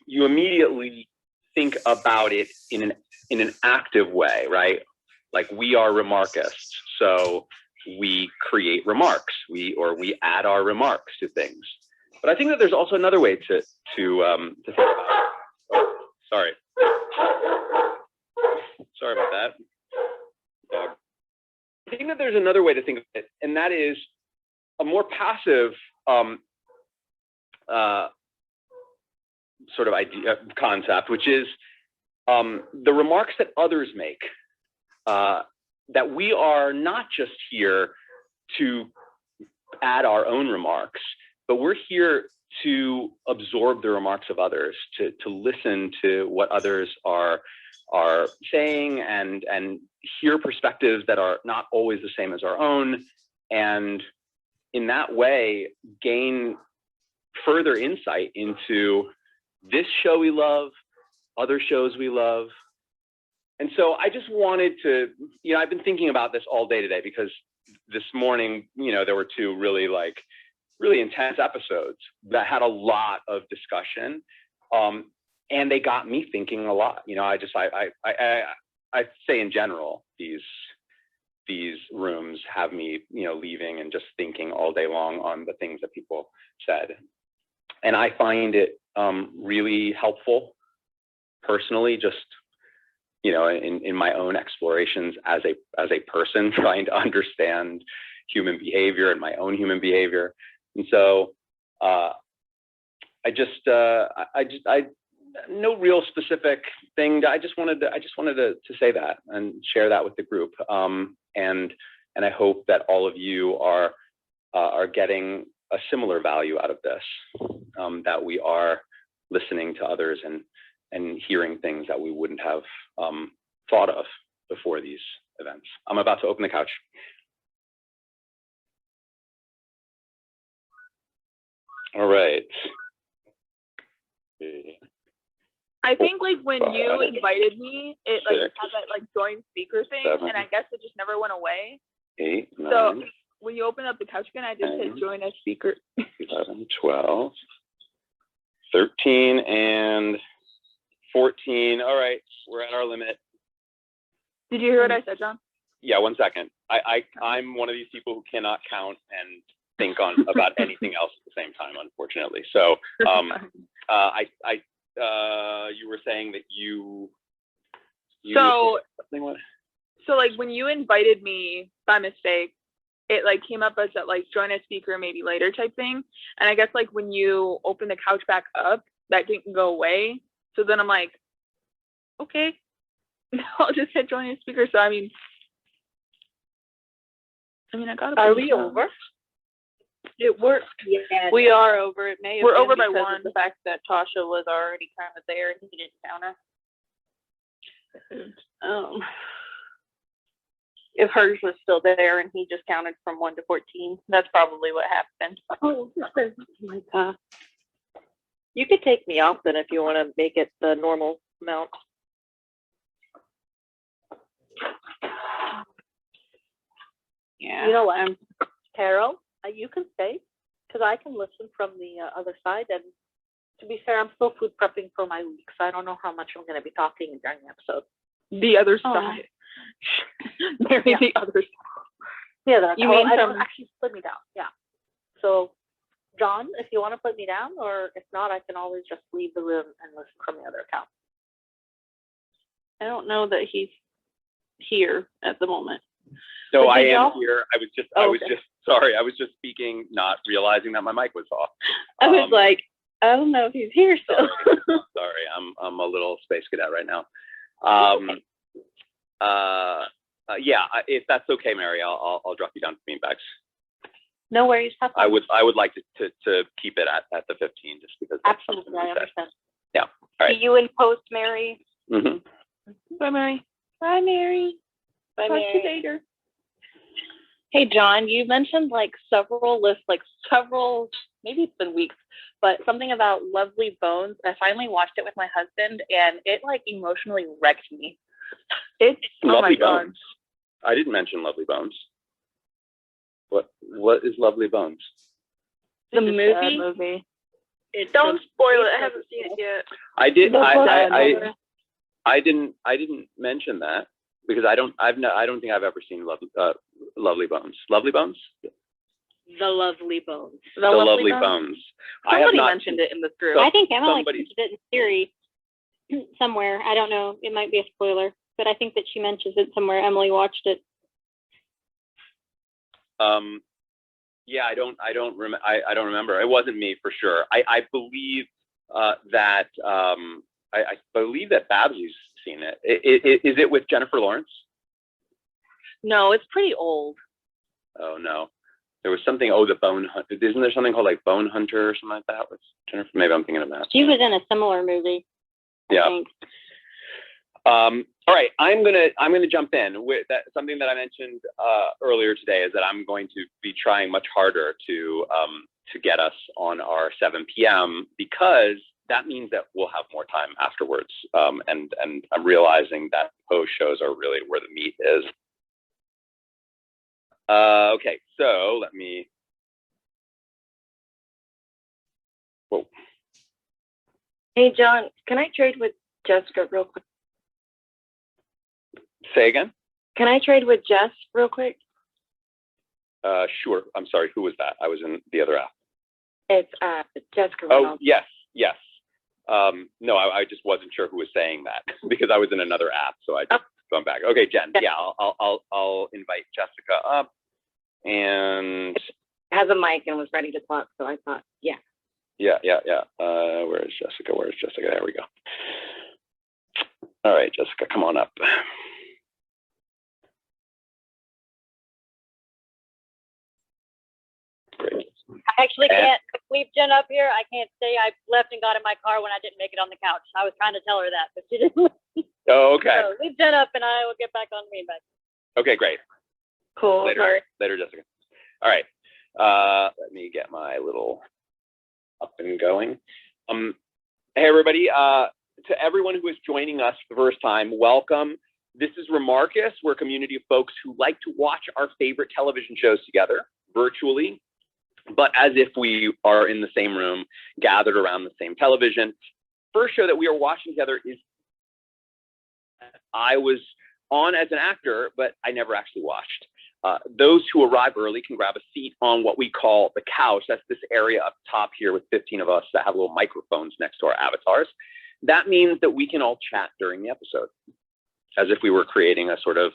you immediately think about it in an active way, right? Like, we are remarkists, so we create remarks, we add our remarks to things. But I think that there's also another way to think about it. Oh, sorry about that. I think that there's another way to think of it, and that is a more passive sort of idea concept, which is the remarks that others make. That we are not just here to add our own remarks, but we're here to absorb the remarks of others, to listen to what others are saying, and hear perspectives that are not always the same as our own, and in that way gain further insight into this show we love, other shows we love. And so I just wanted to, I've been thinking about this all day today, because this morning, there were two really intense episodes that had a lot of discussion. And they got me thinking a lot. I say in general, these rooms have me, leaving and just thinking all day long on the things that people said. And I find it really helpful personally, just, in my own explorations as a person trying to understand human behavior and my own human behavior. And so no real specific thing. I just wanted to say that and share that with the group. And I hope that all of you are getting a similar value out of this, that we are listening to others and hearing things that we wouldn't have thought of before these events. I'm about to open the couch. All right. I think when you invited me, it had that join speaker thing, 7, and I guess it just never went away. 8, 9. So when you open up the couch again, I just 10, hit join as speaker. 11, 12, 13, and 14. All right, we're at our limit. Did you hear what I said, John? Yeah, 1 second. I'm one of these people who cannot count and think about anything else at the same time, unfortunately. So you were saying that you so when you invited me by mistake, it came up as that join as speaker maybe later type thing, and I guess when you open the couch back up, that didn't go away. So then I'm like, okay, I'll just hit join as speaker. So I mean I got it. Are we over? It worked. Yeah, we are over. It may have We're been over by because 1. of the fact that Tasha was already kind of there and he didn't count her. If hers was still there and he just counted from 1 to 14, that's probably what happened. Oh my God. You could take me off then if you want to make it the normal amount. Yeah. You know what, Carol? You can stay because I can listen from the other side. And to be fair, I'm still food prepping for my week, so I don't know how much I'm going to be talking during the episode. The other side. Maybe the other side. Yeah, that's you mean I don't actually split me down. Yeah. So, John, if you want to put me down, or if not, I can always just leave the room and listen from the other account. I don't know that he's here at the moment. No, I am here. I was just speaking, not realizing that my mic was off. I was like, I don't know if he's here still. Sorry, I'm a little space cadet right now. Yeah, if that's okay, Mary, I'll drop you down to beanbags. No worries. I would like to keep it at the 15, just because. Absolutely, I understand. Yeah. All right. See you in post, Mary. Mm-hmm. Bye, Mary. Bye, Mary. Bye, Mary. Talk to you later. Hey, John, you mentioned several lists, maybe it's been weeks, but something about Lovely Bones. I finally watched it with my husband, and it emotionally wrecked me. It's Lovely Bones. I didn't mention Lovely Bones. What is Lovely Bones? The movie? Don't spoil it. I haven't seen it yet. I did. I didn't mention that because I don't think I've ever seen Lovely Bones. Lovely Bones. The Lovely Bones. The Lovely Bones. Somebody mentioned it in this group. I think Emily mentioned it in theory somewhere. I don't know. It might be a spoiler, but I think that she mentions it somewhere. Emily watched it. Yeah, I don't remember. It wasn't me for sure. I believe that I believe that Babsy's seen it. Is it with Jennifer Lawrence? No, it's pretty old. Oh no, there was something. Oh, the Bone Hunter. Isn't there something called like Bone Hunter or something like that with Jennifer? Maybe I'm thinking of that. She was in a similar movie. I think. All right, I'm gonna jump in with that. Something that I mentioned earlier today is that I'm going to be trying much harder to get us on our 7 p.m. because that means that we'll have more time afterwards. And I'm realizing that post shows are really where the meat is. Okay, so let me. Whoa. Hey, John, can I trade with Jessica real quick? Say again? Can I trade with Jess real quick? Sure. I'm sorry. Who was that? I was in the other app. It's Jessica. Oh, Reynolds. yes. No, I just wasn't sure who was saying that because I was in another app, so I just gone back. Okay, Jen. Yeah, I'll invite Jessica up, and has a mic and was ready to talk, so I thought, yeah. Yeah. Where is Jessica? There we go. All right, Jessica, come on up. Great. I actually can't leave Jen up here. I can't say I left and got in my car when I didn't make it on the couch. I was trying to tell her that, but she didn't. Oh, okay. So leave Jen up and I will get back on the main back. Okay, great. Cool. Later, Jessica. All right. Let me get my little up and going. Hey, everybody. To everyone who is joining us for the first time, welcome. This is Remarcus. We're a community of folks who like to watch our favorite television shows together, virtually, but as if we are in the same room, gathered around the same television. First show that we are watching together is I was on as an actor, but I never actually watched. Those who arrive early can grab a seat on what we call the couch. That's this area up top here with 15 of us that have little microphones next to our avatars. That means that we can all chat during the episode, as if we were creating a sort of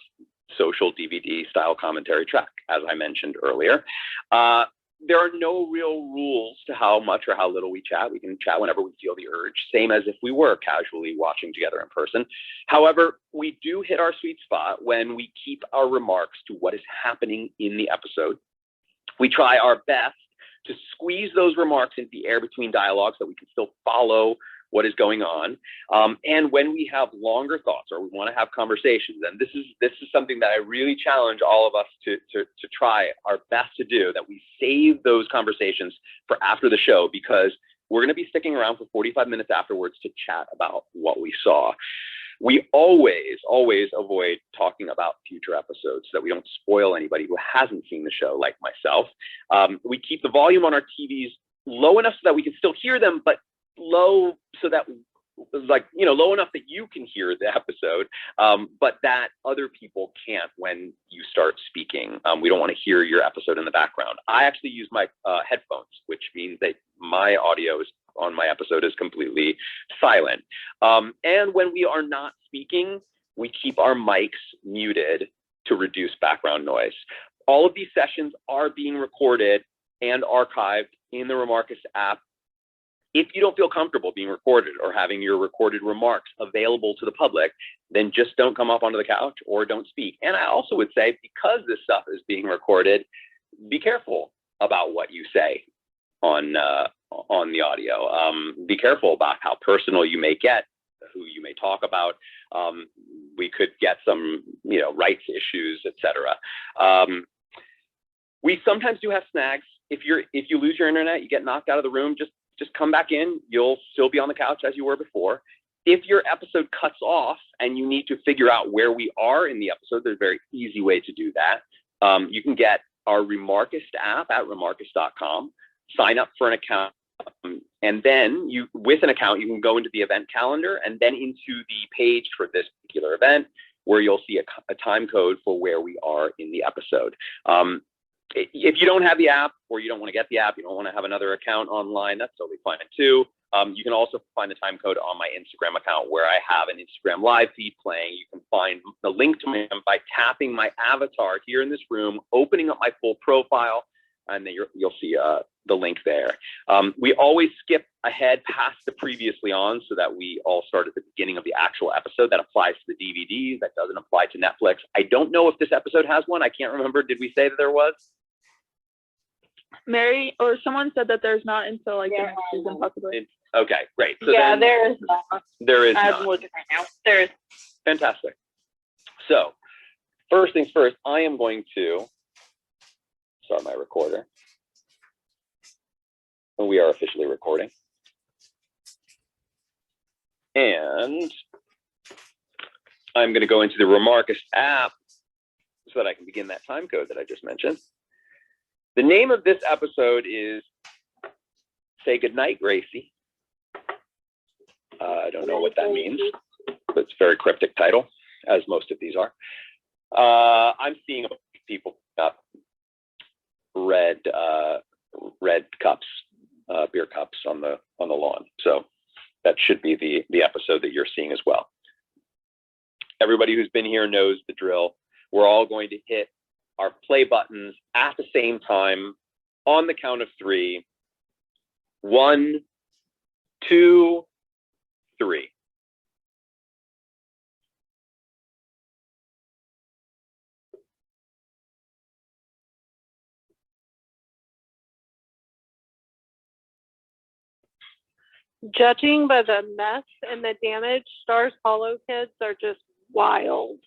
social DVD style commentary track, as I mentioned earlier. There are no real rules to how much or how little we chat. We can chat whenever we feel the urge, same as if we were casually watching together in person. However, we do hit our sweet spot when we keep our remarks to what is happening in the episode. We try our best to squeeze those remarks into the air between dialogue so we can still follow what is going on. And when we have longer thoughts or we want to have conversations, and this is something that I really challenge all of us to try our best to do, that we save those conversations for after the show, because we're going to be sticking around for 45 minutes afterwards to chat about what we saw. We always avoid talking about future episodes so that we don't spoil anybody who hasn't seen the show, like myself. We keep the volume on our TVs low enough so that we can still hear them, but low so that, like, low enough that you can hear the episode, but that other people can't when you start speaking. We don't want to hear your episode in the background. I actually use my headphones, which means that my audio on my episode is completely silent. And when we are not speaking, we keep our mics muted to reduce background noise. All of these sessions are being recorded and archived in the Remarcus app. If you don't feel comfortable being recorded or having your recorded remarks available to the public, then just don't come up onto the couch or don't speak. And I also would say, because this stuff is being recorded, be careful about what you say on the audio. Be careful about how personal you may get, who you may talk about. We could get some, rights issues, etc. We sometimes do have snags. If you lose your internet, you get knocked out of the room, just come back in. You'll still be on the couch as you were before. If your episode cuts off and you need to figure out where we are in the episode, there's a very easy way to do that. You can get our Remarcus app at remarcus.com, sign up for an account, And then with an account, you can go into the event calendar and then into the page for this particular event, where you'll see a time code for where we are in the episode. If you don't have the app, or you don't want to get the app, you don't want to have another account online, that's totally fine too. You can also find the time code on my Instagram account, where I have an Instagram live feed playing. You can find the link to my by tapping my avatar here in this room, opening up my full profile, and then you'll see the link there. We always skip ahead past the previously on, so that we all start at the beginning of the actual episode. That applies to the DVDs. That doesn't apply to Netflix. I don't know if this episode has one. I can't remember. Did we say that there was? Mary or someone said that there's not until like the next season, possibly. Okay, great. So Yeah, there is not. There is I'm not. looking right now. There is. Fantastic. So first things first, I am going to start my recorder. And we are officially recording. And I'm going to go into the Remarkist app so that I can begin that time code that I just mentioned. The name of this episode is Say Goodnight, Gracie. I don't know what that means, but it's a very cryptic title, as most of these are. I'm seeing people up red cups, beer cups on the lawn. So that should be the episode that you're seeing as well. Everybody who's been here knows the drill. We're all going to hit our play buttons at the same time on the count of 3. 1, 2, 3. Judging by the mess and the damage, Stars Hollow kids are just wild.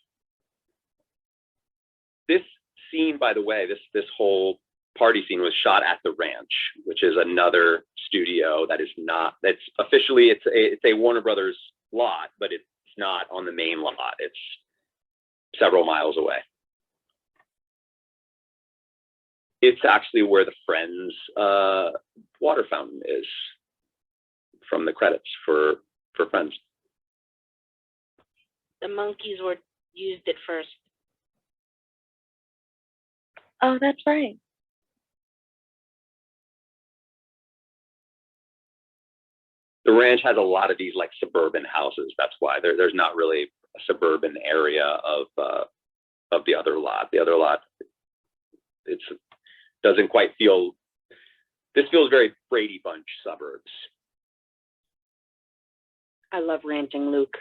This scene, by the way, this whole party scene was shot at the ranch, which is another studio that is not, that's officially, it's a Warner Brothers lot, but it's not on the main lot. It's several miles away. It's actually where the Friends water fountain is from the credits for Friends. The monkeys were used it first. Oh, that's right. The ranch has a lot of these like suburban houses. That's why there's not really a suburban area of the other lot. The other lot, doesn't quite feel. This feels very Brady Bunch suburbs. I love ranting Luke.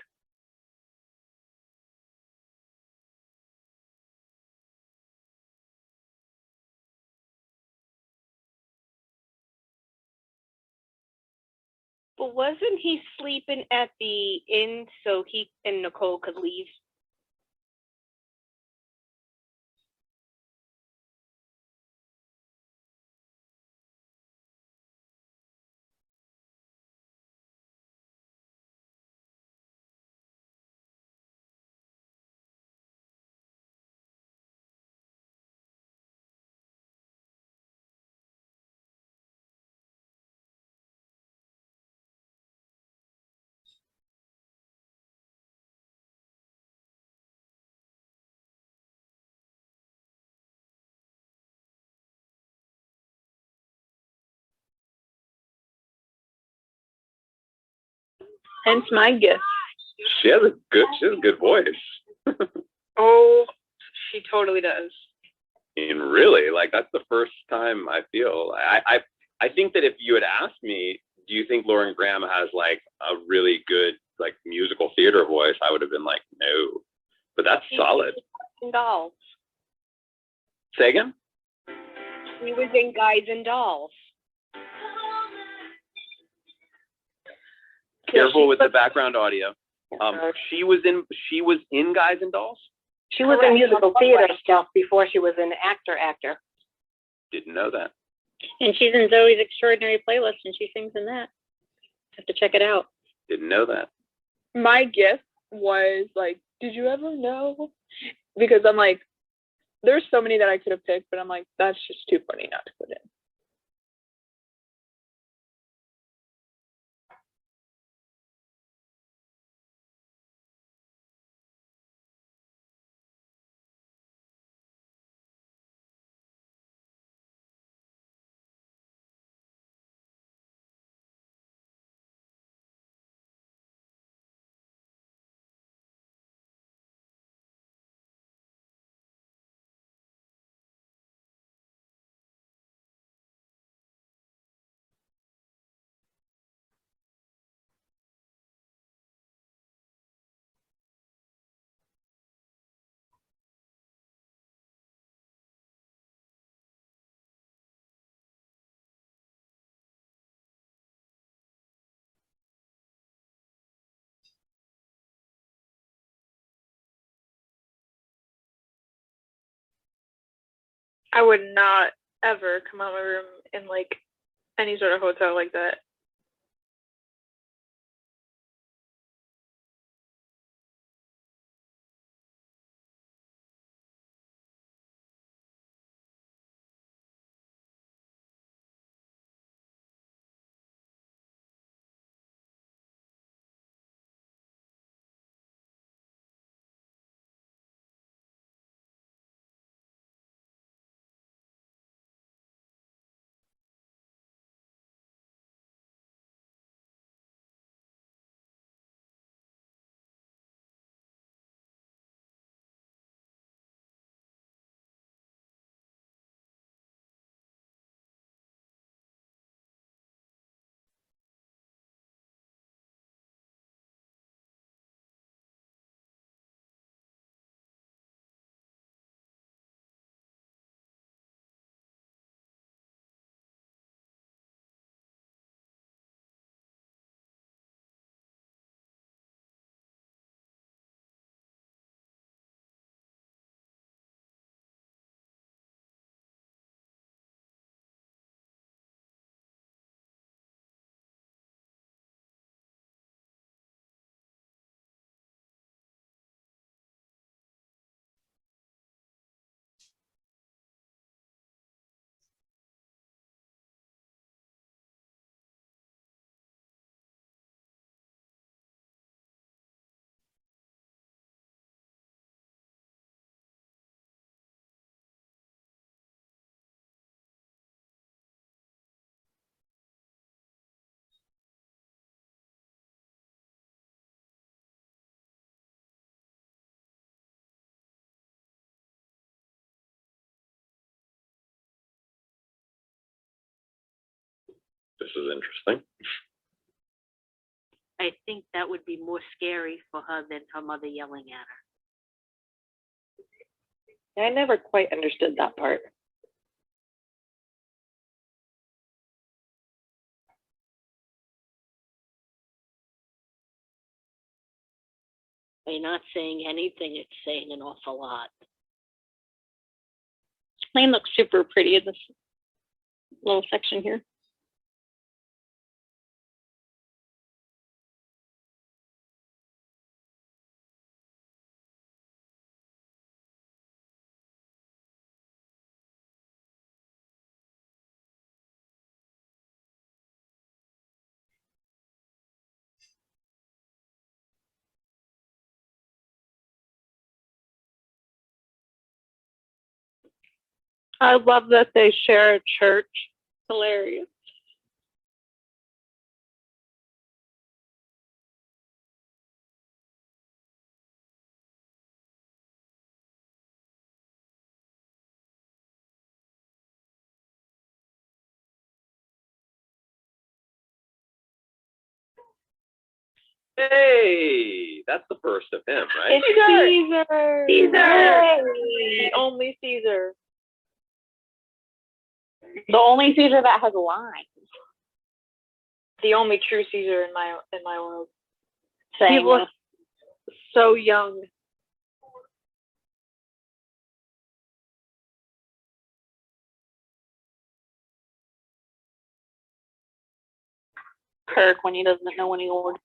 But wasn't he sleeping at the inn so he and Nicole could leave? Hence my gift. She has a good voice. Oh, she totally does. And really, like that's the first time I feel. I think that if you had asked me, do you think Lauren Graham has like a really good like musical theater voice, I would have been like, no. But that's solid. Dolls. Say again? He was in Guys and Dolls. Careful with the background audio. She was in Guys and Dolls? She was in musical theater stuff before she was an actor. Didn't know that. And she's in Zoe's Extraordinary Playlist, and she sings in that. Have to check it out. Didn't know that. My gift was like, did you ever know? Because I'm like, there's so many that I could have picked, but I'm like, that's just too funny not to put in. I would not ever come out of my room in like any sort of hotel like that. This is interesting. I think that would be more scary for her than her mother yelling at her. I never quite understood that part. By not saying anything, it's saying an awful lot. Lane looks super pretty in this little section here. I love that they share a church. Hilarious. Hey, that's the first of him, right? Caesar! Caesar! The only Caesar. The only Caesar that has lines. The only true Caesar in my world. He Saying looks so young. Kirk when he doesn't know when he ordered.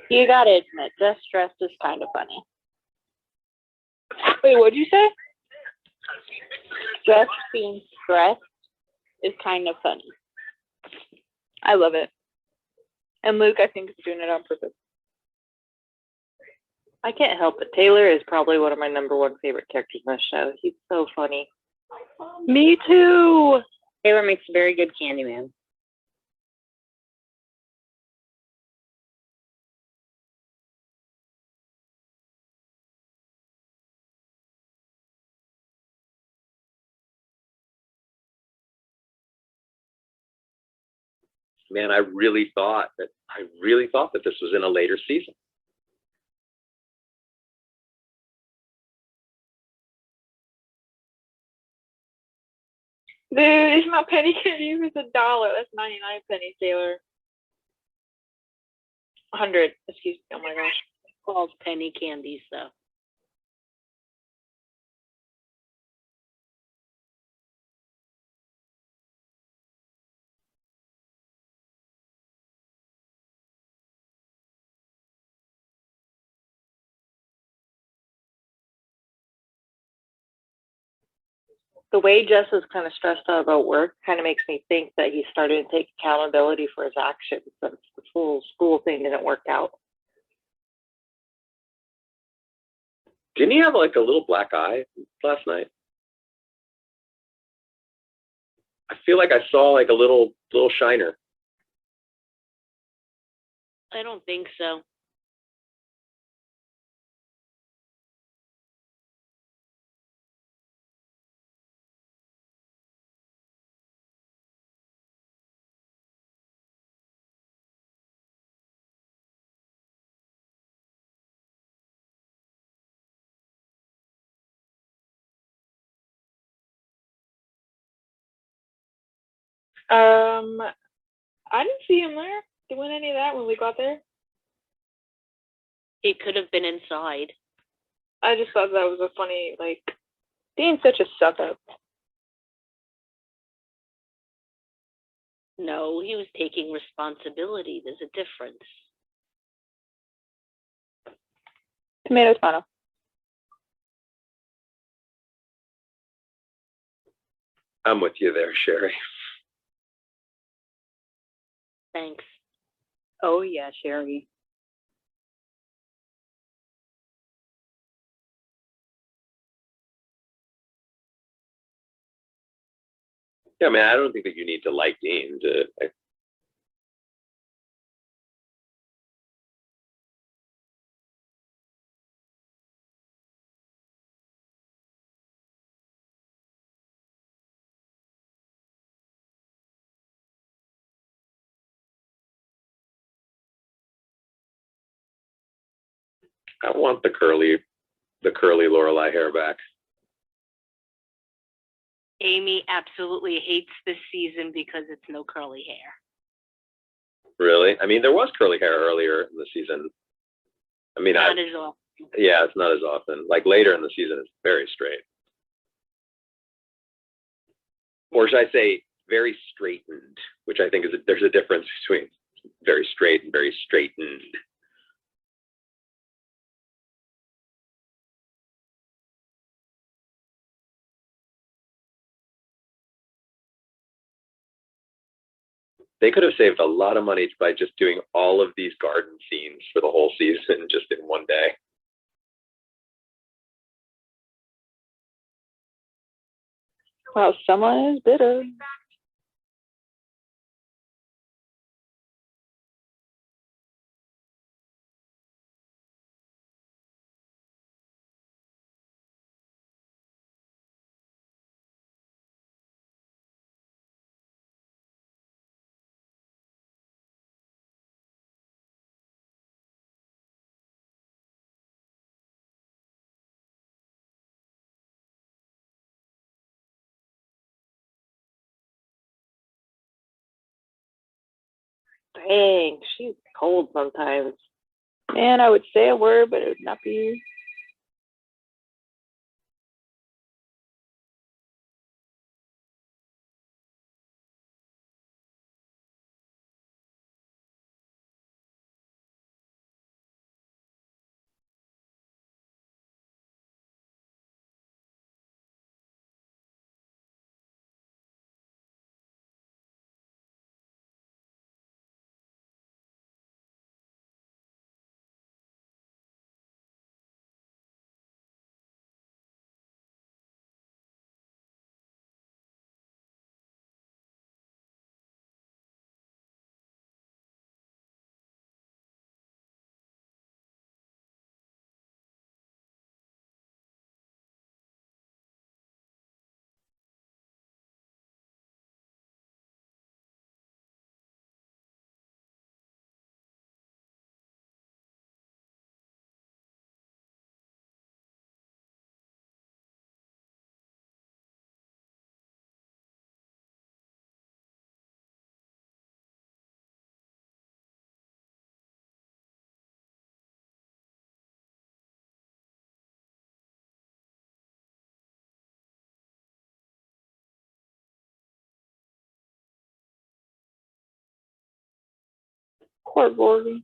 You gotta admit, Jess dressed is kind of funny. Wait, what'd you say? Jess being stressed is kind of funny. I love it. And Luke, I think, is doing it on purpose. I can't help it. Taylor is probably one of my #1 favorite characters in the show. He's so funny. Me too. Taylor makes a very good Candyman. Man, I really thought that this was in a later season. Dude, it's not penny candy. It's $1. That's 99 pennies, Taylor. 100. Excuse me. Oh my gosh. Called penny candies, though. The way Jess is kind of stressed out about work kind of makes me think that he's starting to take accountability for his actions since the full school thing didn't work out. Didn't he have like a little black eye last night? I feel like I saw like a little shiner. I don't think so. I didn't see him there doing any of that when we got there. He could have been inside. I just thought that was a funny, like, Dean's such a suck up. No, he was taking responsibility. There's a difference. Tomato, tomato. I'm with you there, Sherry. Thanks. Oh, yeah, Sherry. Yeah, man, I don't think that you need to like Dean to. I want the curly Lorelai hair back. Amy absolutely hates this season because it's no curly hair. Really? I mean, there was curly hair earlier in the season. I mean, Not as often. yeah, it's not as often. Like later in the season, it's very straight. Or should I say very straightened, which I think there's a difference between very straight and very straightened. They could have saved a lot of money by just doing all of these garden scenes for the whole season just in one day. Wow, someone is bitter. Dang, she's cold sometimes. Man, I would say a word, but it would not be Poor Rory.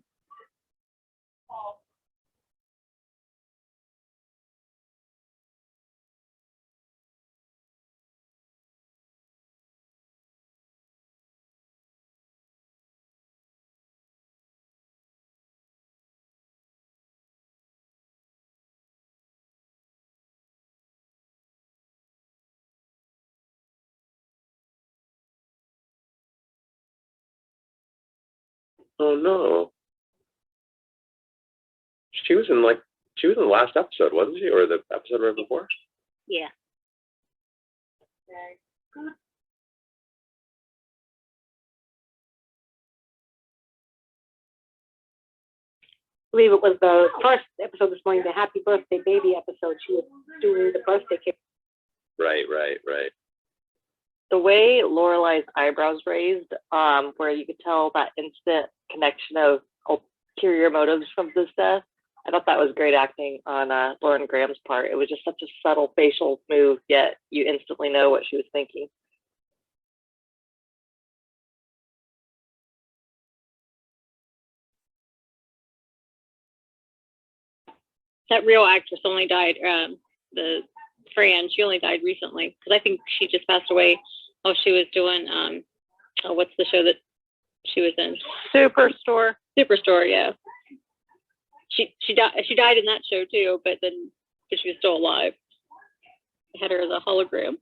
Oh no. She was in the last episode, wasn't she? Or the episode right before? Yeah. I believe it was the first episode this morning, the Happy Birthday Baby episode. She was doing the birthday cake. Right. The way Lorelai's eyebrows raised, where you could tell that instant connection of ulterior motives from this death, I thought that was great acting on Lauren Graham's part. It was just such a subtle facial move, yet you instantly know what she was thinking. That real actress only died, the Fran, she only died recently, because I think she just passed away while she was doing, what's the show that she was in? Superstore. Superstore, yeah. She died in that show too, but she was still alive. I had her as a hologram.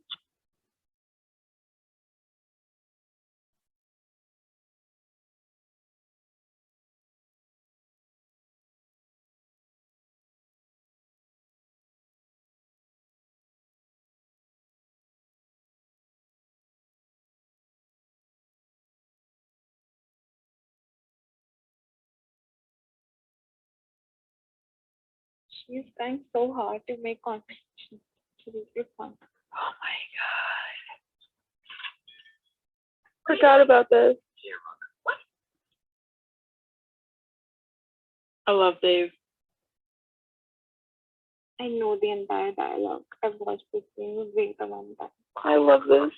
She's trying so hard to make conversation. It's fun. Oh my Forgot about this. I love Dave. I know the entire dialogue. I've watched this thing way too long time. I love this.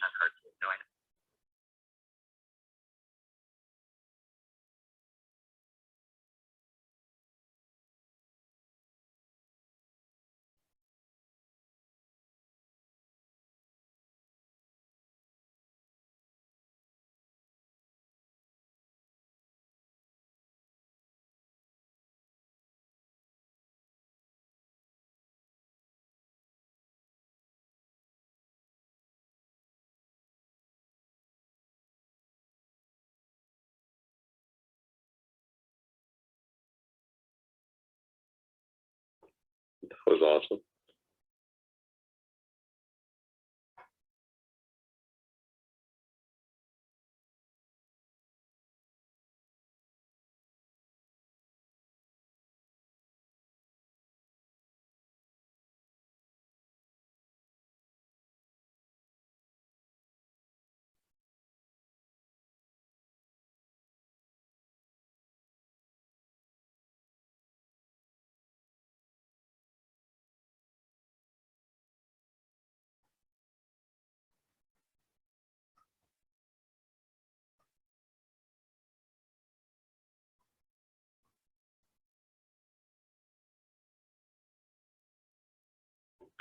That was awesome.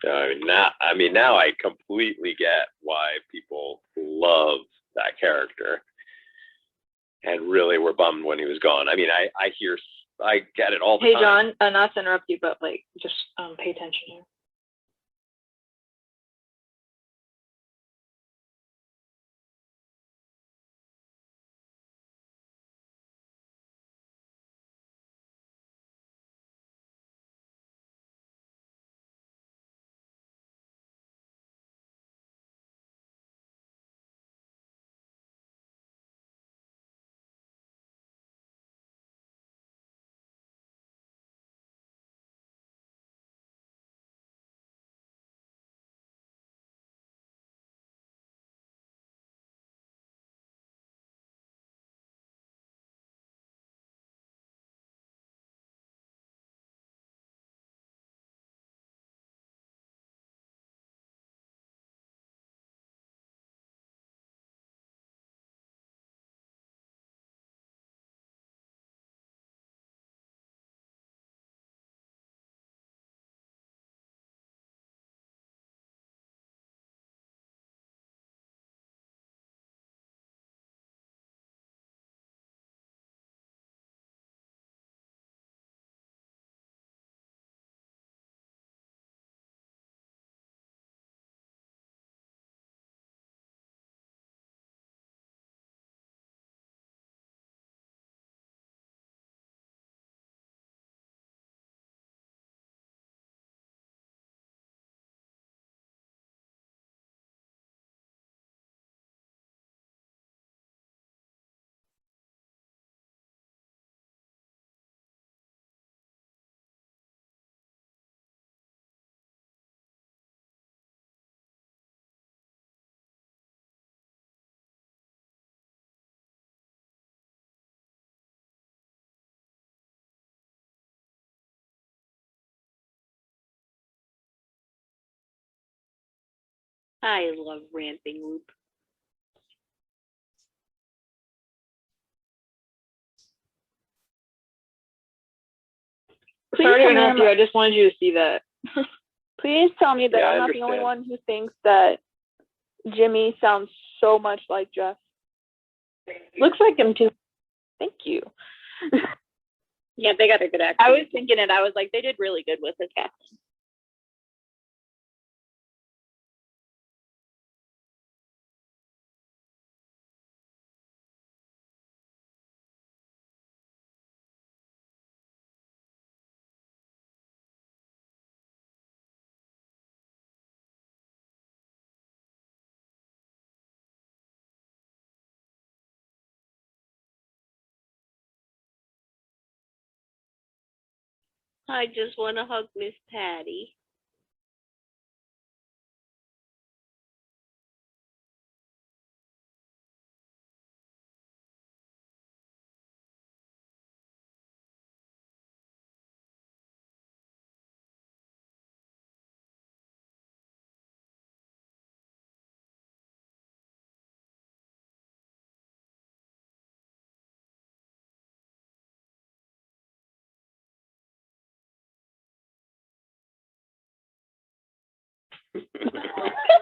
Now I completely get why people love that character and really were bummed when he was gone. I get it all the time. Hey John, not to interrupt you, but just pay attention here. I love ranting loop. Sorry to interrupt you. I just wanted you to see that. Please tell me that Yeah, I I'm not the only understand. one who thinks that Jimmy sounds so much like Jeff. Looks like him too. Thank you. Yeah, they got a good actor. I was thinking it. I was like, they did really good with his casting. I just want to hug Miss Patty.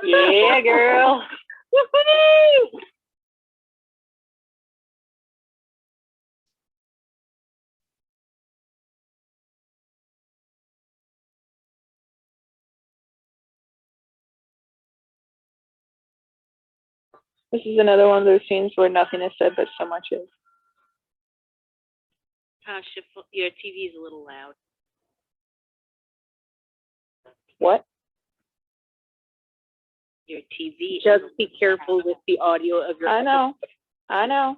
Yeah, girl. This is another one of those scenes where nothing is said, but so much is. Your TV is a little loud. What? Your TV. Just be careful with the audio of your. I know. I know.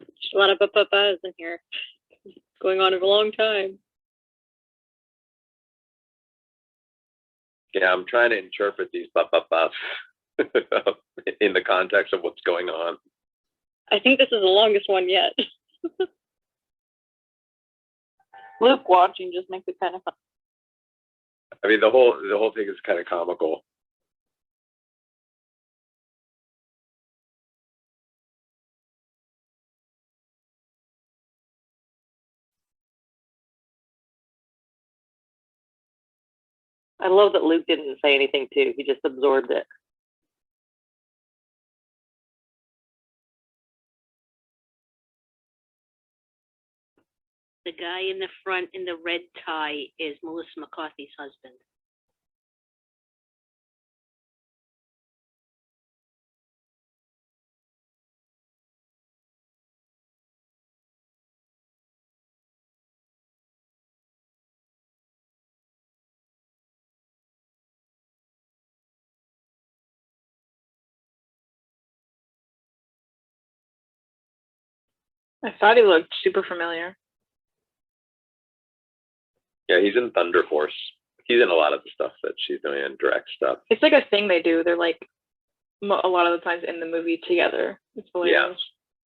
There's a lot of buzz in here. Going on for a long time. Yeah, I'm trying to interpret these buff in the context of what's going on. I think this is the longest one yet. Luke watching just makes it kind of fun. I mean, the whole thing is kind of comical. I love that Luke didn't say anything too. He just absorbed it. The guy in the front in the red tie is Melissa McCarthy's husband. I thought he looked super familiar. Yeah, he's in Thunder Force. He's in a lot of the stuff that she's doing in direct stuff. It's like a thing they do. They're like a lot of the times in the movie together. It's hilarious.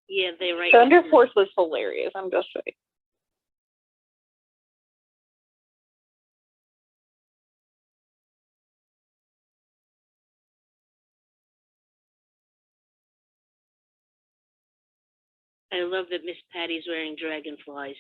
Yeah, they right. Thunder Force was hilarious. I'm just saying. I love that Miss Patty's wearing dragonflies.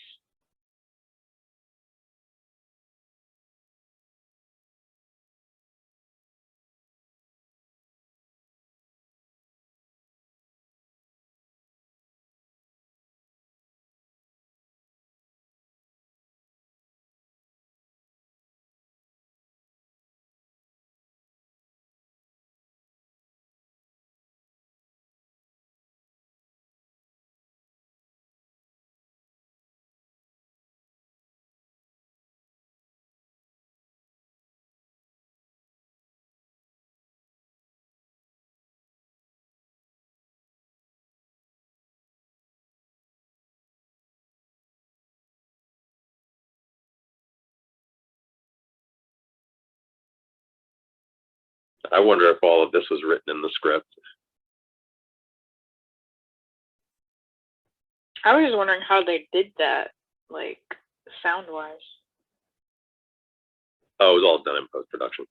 I wonder if all of this was written in the script. I was just wondering how they did that, like sound wise. Oh, it was all done in post-production.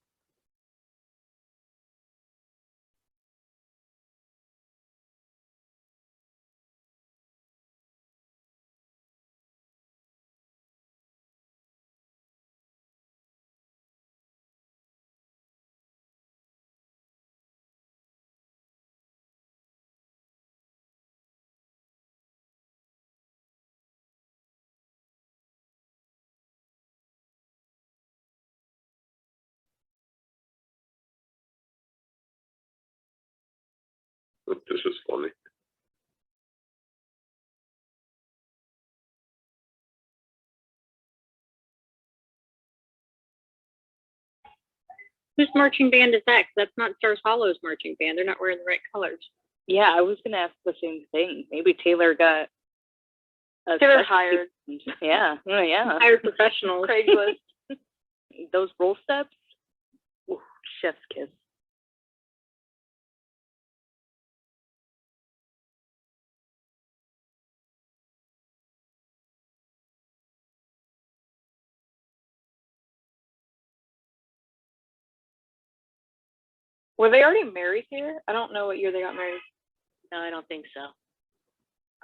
This was funny. Whose marching band is that? 'Cause that's not Stars Hollow's marching band. They're not wearing the right colors. Yeah, I was gonna ask the same thing. Maybe Taylor got Taylor hired. Yeah, yeah. Hired professionals. Craigslist. Those roll steps, ooh, chef's kiss. Were they already married here? I don't know what year they got married. No, I don't think so.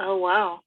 Oh wow.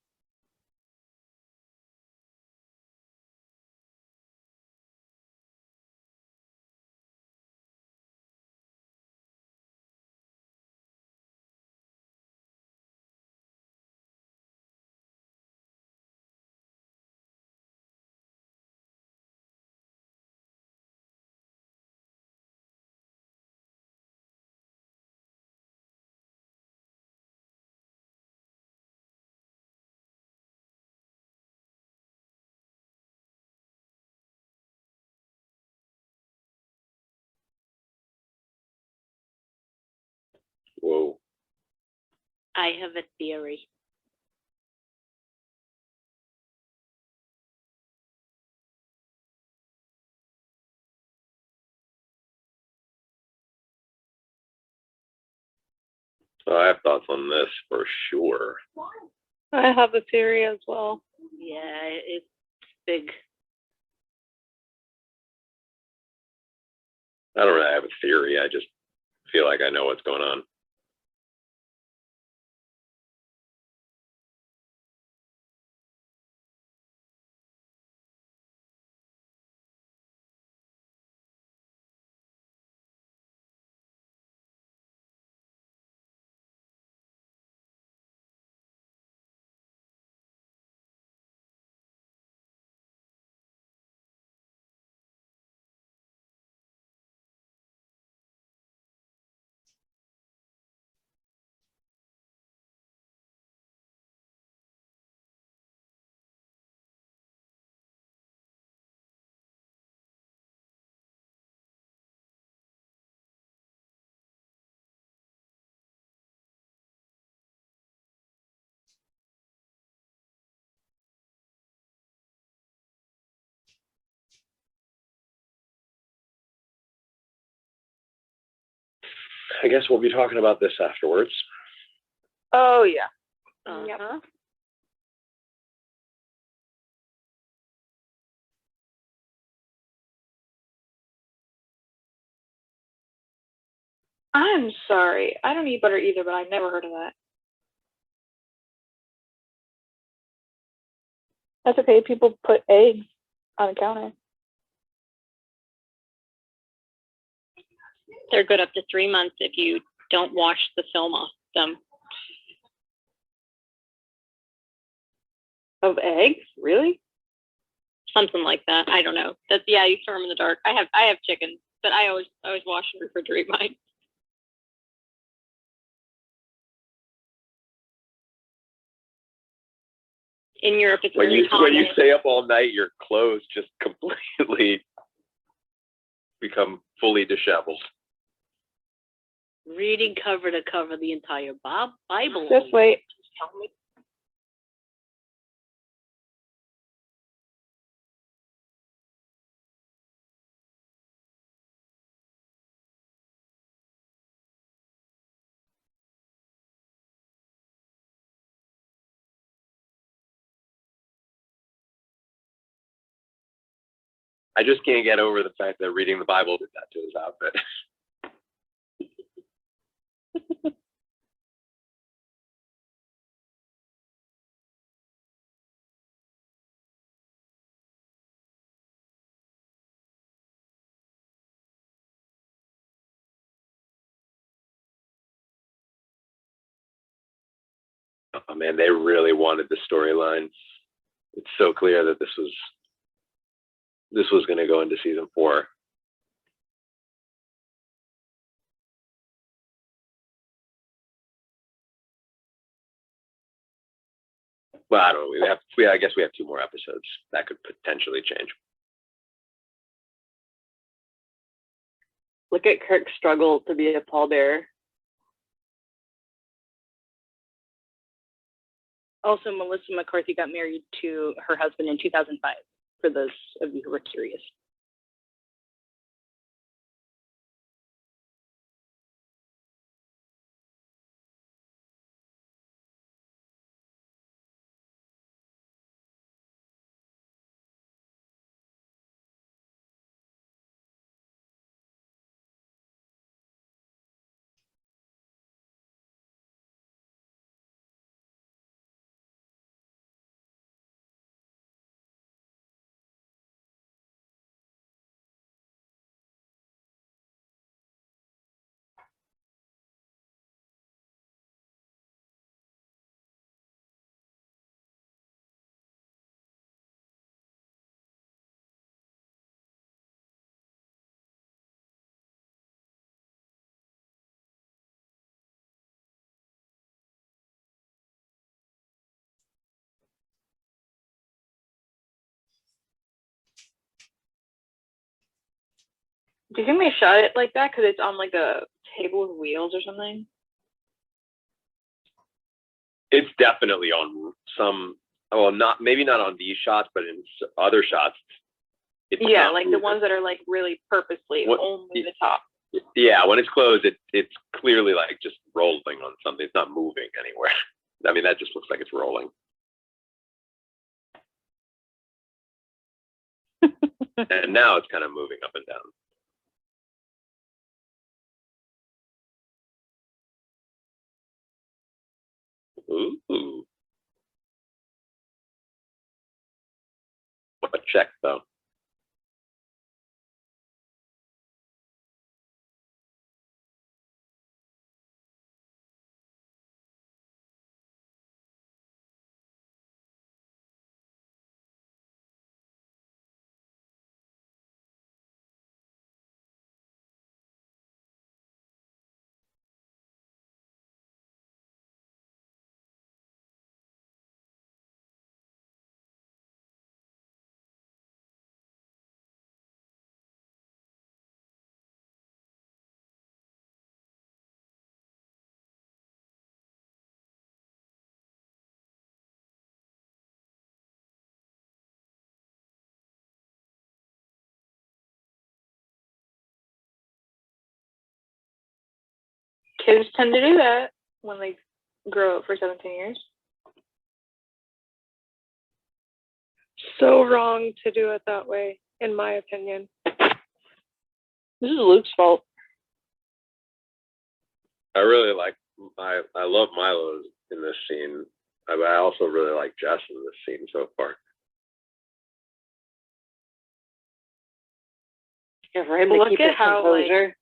Whoa. I have a theory. I have thoughts on this for sure. I have a theory as well. Yeah, it's big. I don't really have a theory. I just feel like I know what's going on. I guess we'll be talking about this afterwards. Oh yeah. Uh-huh. I'm sorry. I don't eat butter either, but I never heard of that. That's okay. People put eggs on the counter. They're good up to 3 months if you don't wash the film off them. Of eggs, really? Something like that. I don't know. That's, yeah, you store them in the dark. I have chickens, but I always wash and refrigerate mine. In Europe, it's When really you common. stay up all night, your clothes just completely become fully disheveled. Reading cover to cover the entire Bible. Just wait. Tell me I just can't get over the fact that reading the Bible did that to his outfit. Oh man, they really wanted the storyline. It's so clear that this was going to go into season 4. Well, I don't know. I guess we have 2 more episodes. That could potentially change. Look at Kirk's struggle to be a pallbearer. Also, Melissa McCarthy got married to her husband in 2005, for those of you who were curious. Do you think they shot it like that because it's on like a table with wheels or something? It's definitely on some. Well, maybe not on these shots, but in other shots. Yeah, like moving. The ones that are like really purposely only the top. Yeah, when it's closed, it's clearly like just rolling on something. It's not moving anywhere. I mean, that just looks like it's rolling. And now it's kind of moving up and down. Ooh. What a check, though. Kids tend to do that when they grow up for 17 years. So wrong to do it that way, in my opinion. This is Luke's fault. I really like. I love Milo in this scene. I also really like Jess in this scene so far. Yeah, for him to keep his composure. Like,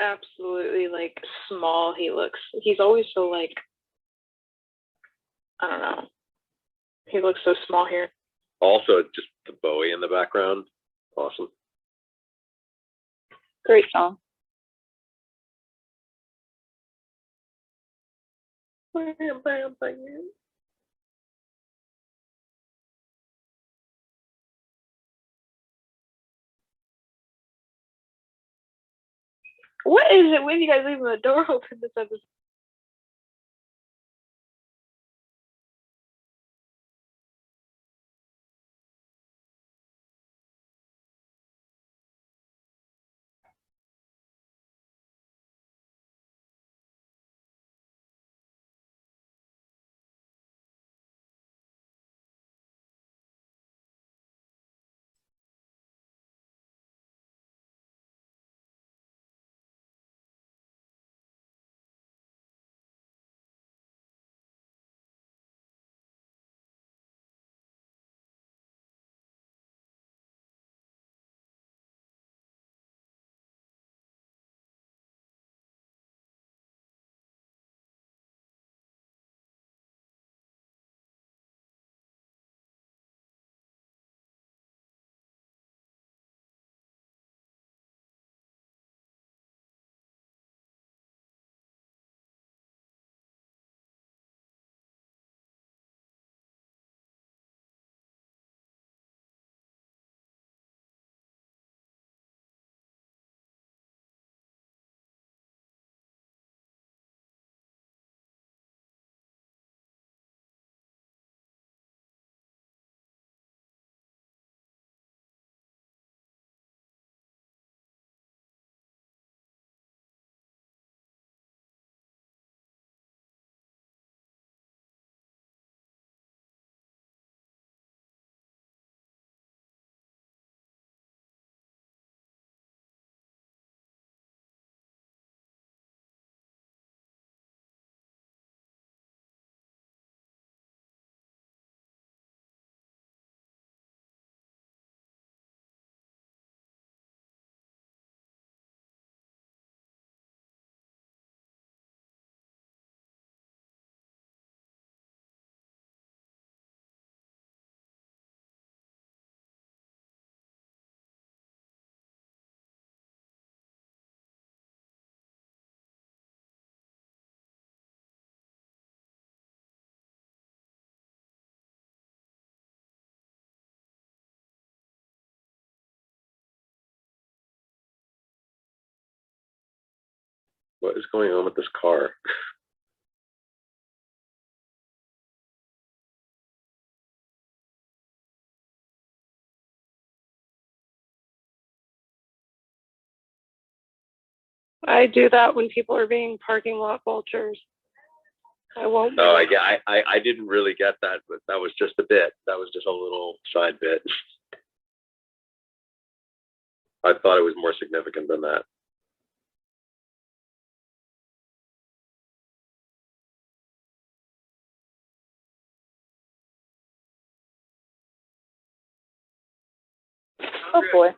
absolutely like small he looks. He's always so like, I don't know. He looks so small here. Also, just the Bowie in the background. Awesome. Great song. What is it with you guys leaving the door open this episode? What is going on with this car? I do that when people are being parking lot vultures. I won't. Oh, I didn't really get that, but that was just a bit. That was just a little side bit. I thought it was more significant than that. Oh boy.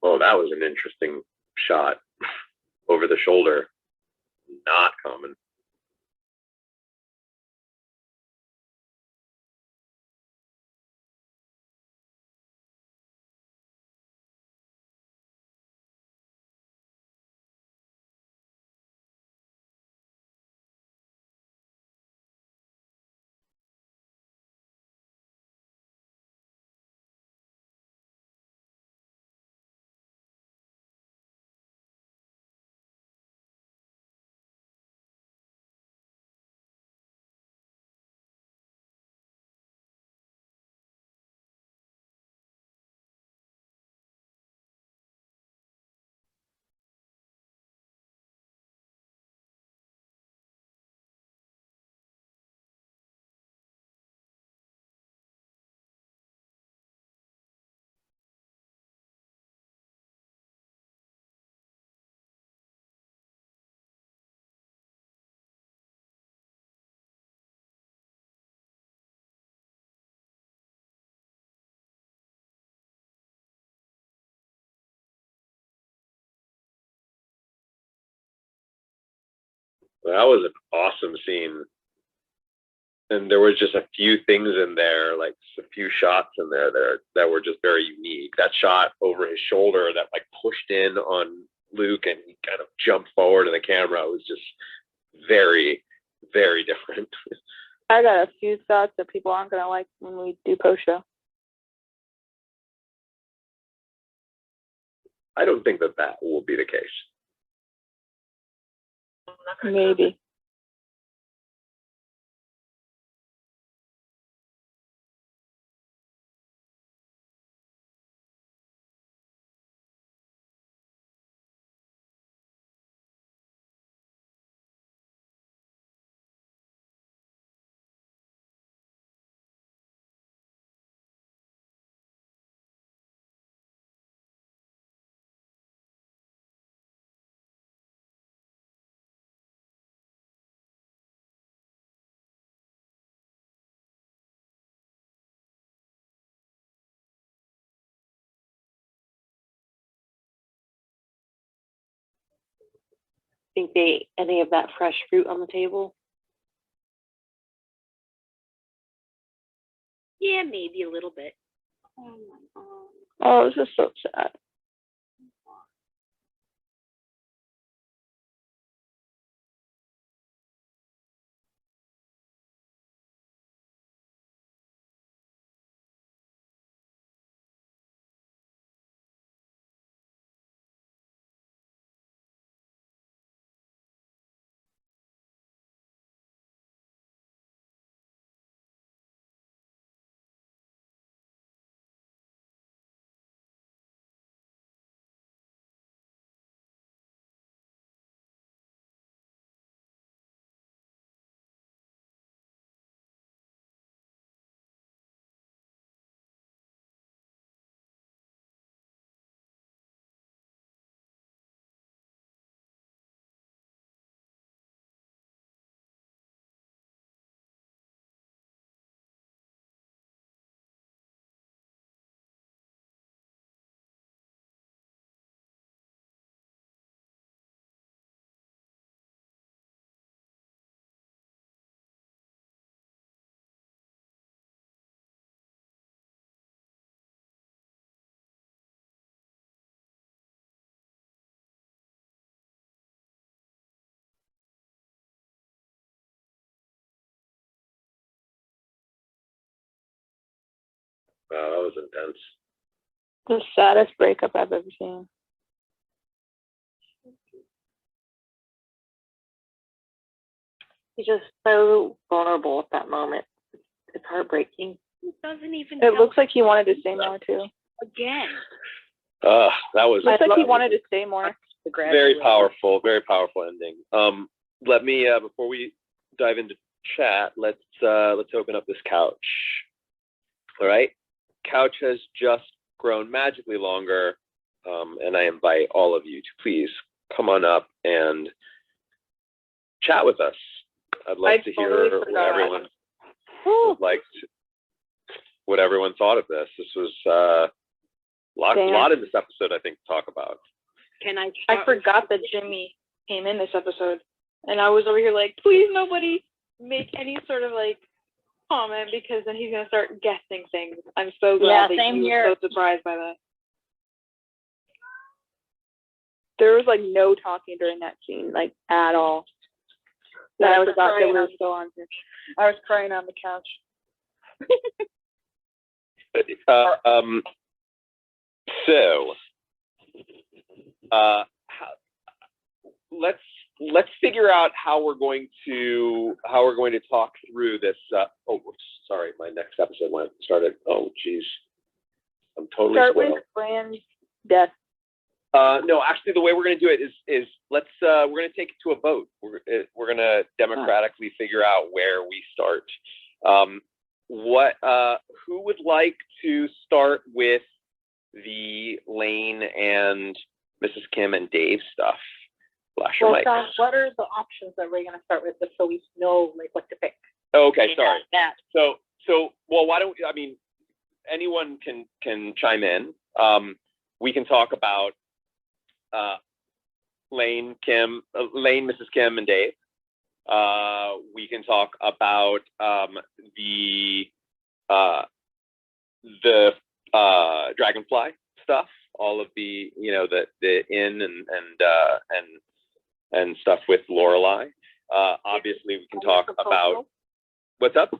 Oh, that was an interesting shot over the shoulder. Not common. That was an awesome scene. And there was just a few things in there, like a few shots in there that were just very unique. That shot over his shoulder that like pushed in on Luke and he kind of jumped forward in the camera was just very, very different. I got a few thoughts that people aren't gonna like when we do post show. I don't think that will be the case. Maybe. Think they ate any of that fresh fruit on the table? Yeah, maybe a little bit. Oh, this is so sad. Wow, that was intense. The saddest breakup I've ever seen. He's just so vulnerable at that moment. It's heartbreaking. He doesn't even It tell looks like he wanted to say more too. again. That was Looks like he wanted to say more. The grass very is powerful ending. Let me before we dive into chat, let's open up this couch. All right, couch has just grown magically longer, and I invite all of you to please come on up and chat with us. I'd love to hear what everyone liked, what everyone thought of this. This was a lot in this episode, I think, to talk about. Can I? I forgot that Jimmy came in this episode, and I was over here like, please nobody make any sort of like comment because then he's gonna start guessing things. I'm so glad that you were so surprised by that. There was like no talking during that scene, like at all. Yeah, I forgot that we were still on here. I was crying on the couch. Let's figure out how we're going to talk through this. Oh, sorry, my next episode started. Oh, geez, I'm totally Start spoiled. with Fran's death. No, actually, the way we're going to do it is we're going to take it to a vote. We're going to democratically figure out where we start. Who would like to start with the Lane and Mrs. Kim and Dave stuff? Flash your mic. Sean, what are the options that we're gonna start with, just so we know like what to pick? Oh, okay, sorry. That. So well, why don't we? I mean, anyone can chime in. We can talk about Lane, Mrs. Kim, and Dave. We can talk about the Dragonfly stuff, all of the the inn and stuff with Lorelai. Obviously, we can talk about what's up.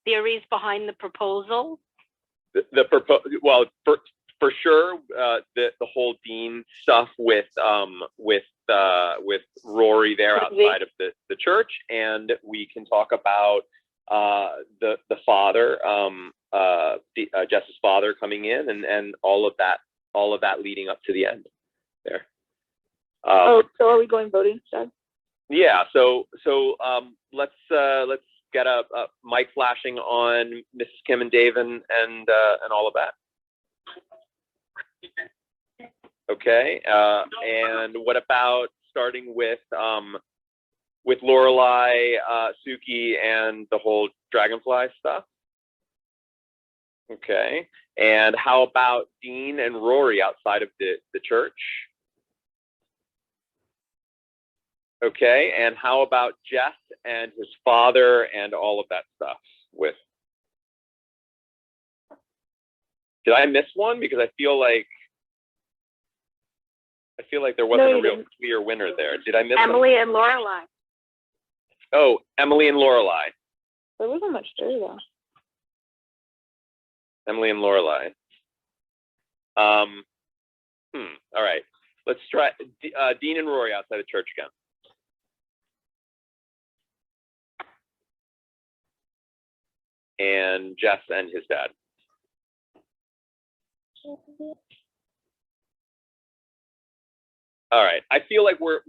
Theories behind the proposal. Well, for sure, the whole Dean stuff with Rory there outside of the church, and we can talk about the father, Jess's father coming in, and all of that leading up to the end there. So are we going voting instead? Yeah. So let's get a mic flashing on Mrs. Kim and Dave and all of that. Okay. And what about starting with Lorelai, Suki, and the whole Dragonfly stuff? Okay. And how about Dean and Rory outside of the church? Okay. And how about Jess and his father and all of that stuff with? Did I miss one? Because I feel like there wasn't a real clear winner there. Did I miss Emily and Lorelai. Oh, Emily and Lorelai. There wasn't much there though. Emily and Lorelai. All right. Let's try Dean and Rory outside the church again. And Jess and his dad. All right. I feel like we're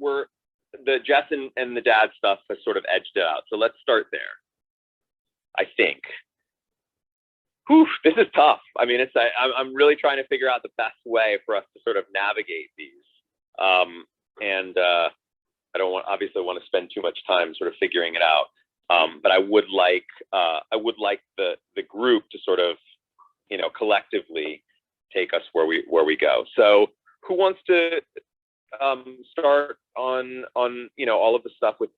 the Jess and the dad stuff has sort of edged it out. So let's start there. I think. Whew, this is tough. I mean, I'm really trying to figure out the best way for us to sort of navigate these. I don't obviously want to spend too much time sort of figuring it out. But I would like the group to sort of, collectively take us where we go. So who wants to start on all of the stuff with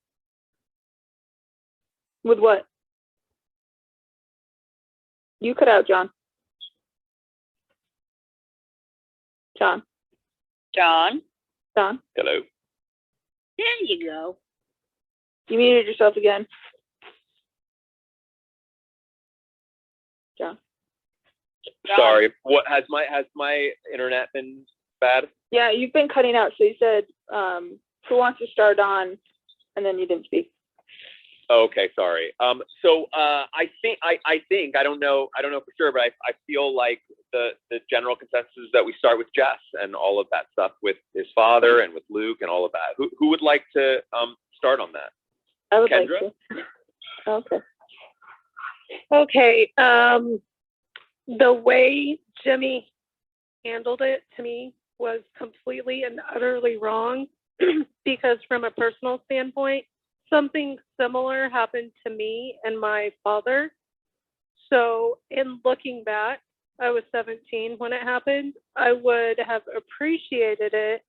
what? You cut out, John. John. hello? There you go. You muted yourself again. John. Sorry, what has my internet been bad? Yeah, you've been cutting out. So you said, who wants to start on, and then you didn't speak. Okay, sorry. So I think I don't know for sure, but I feel like the general consensus is that we start with Jess and all of that stuff with his father and with Luke and all of that. Who would like to start on that? I would Kendra? like to. Okay. Okay, the way Jimmy handled it to me was completely and utterly wrong because from a personal standpoint, something similar happened to me and my father. So in looking back, I was 17 when it happened. I would have appreciated it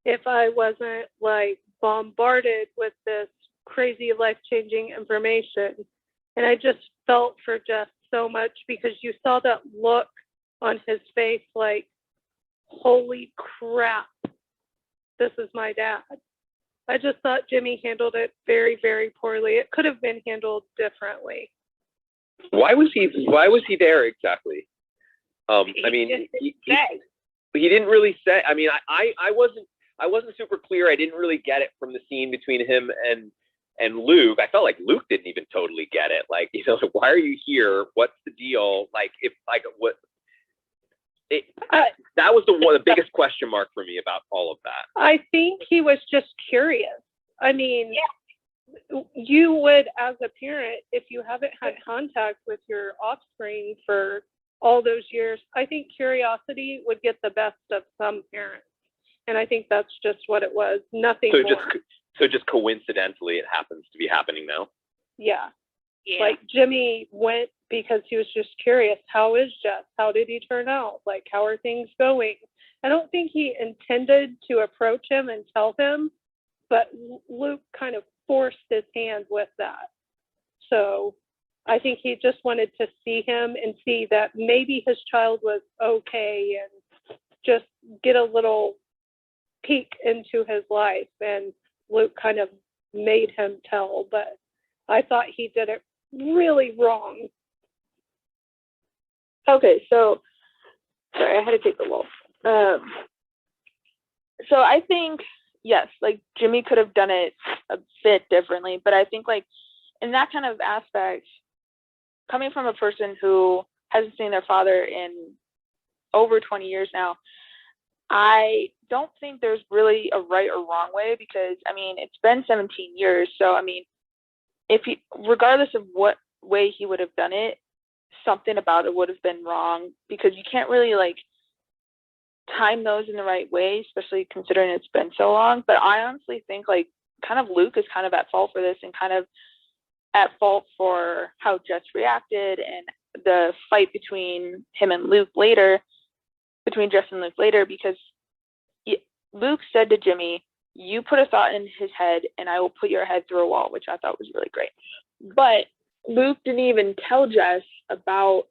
if I wasn't like bombarded with this crazy life-changing information. And I just felt for Jess so much because you saw that look on his face like, holy crap, this is my dad. I just thought Jimmy handled it very, very poorly. It could have been handled differently. Why was he there exactly? I mean, he didn't really say. I mean, I wasn't super clear. I didn't really get it from the scene between him and Luke. I felt like Luke didn't even totally get it. Like, you know, why are you here? What's the deal? Like, if like what? That was the biggest question mark for me about all of that. I think he was just curious. I mean, you would, as a parent, if you haven't had contact with your offspring for all those years, I think curiosity would get the best of some parents. And I think that's just what it was. Nothing more. So just coincidentally, it happens to be happening now. Yeah. Like Jimmy went because he was just curious. How is Jess? How did he turn out? Like, how are things going? I don't think he intended to approach him and tell him, but Luke kind of forced his hand with that. So I think he just wanted to see him and see that maybe his child was okay and just get a little peek into his life. And Luke kind of made him tell, but I thought he did it really wrong. Okay, so sorry, I had to take the wolf. So I think yes, like Jimmy could have done it a bit differently, but I think like in that kind of aspect, coming from a person who hasn't seen their father in over 20 years now, I don't think there's really a right or wrong way because I mean it's been 17 years, so I mean if he, regardless of what way he would have done it, something about it would have been wrong because you can't really like time those in the right way, especially considering it's been so long. But I honestly think like kind of Luke is kind of at fault for this and kind of at fault for how Jess reacted and the fight between him and Luke later, between Jess and Luke later, because Luke said to Jimmy, you put a thought in his head and I will put your head through a wall, which I thought was really great. But Luke didn't even tell Jess about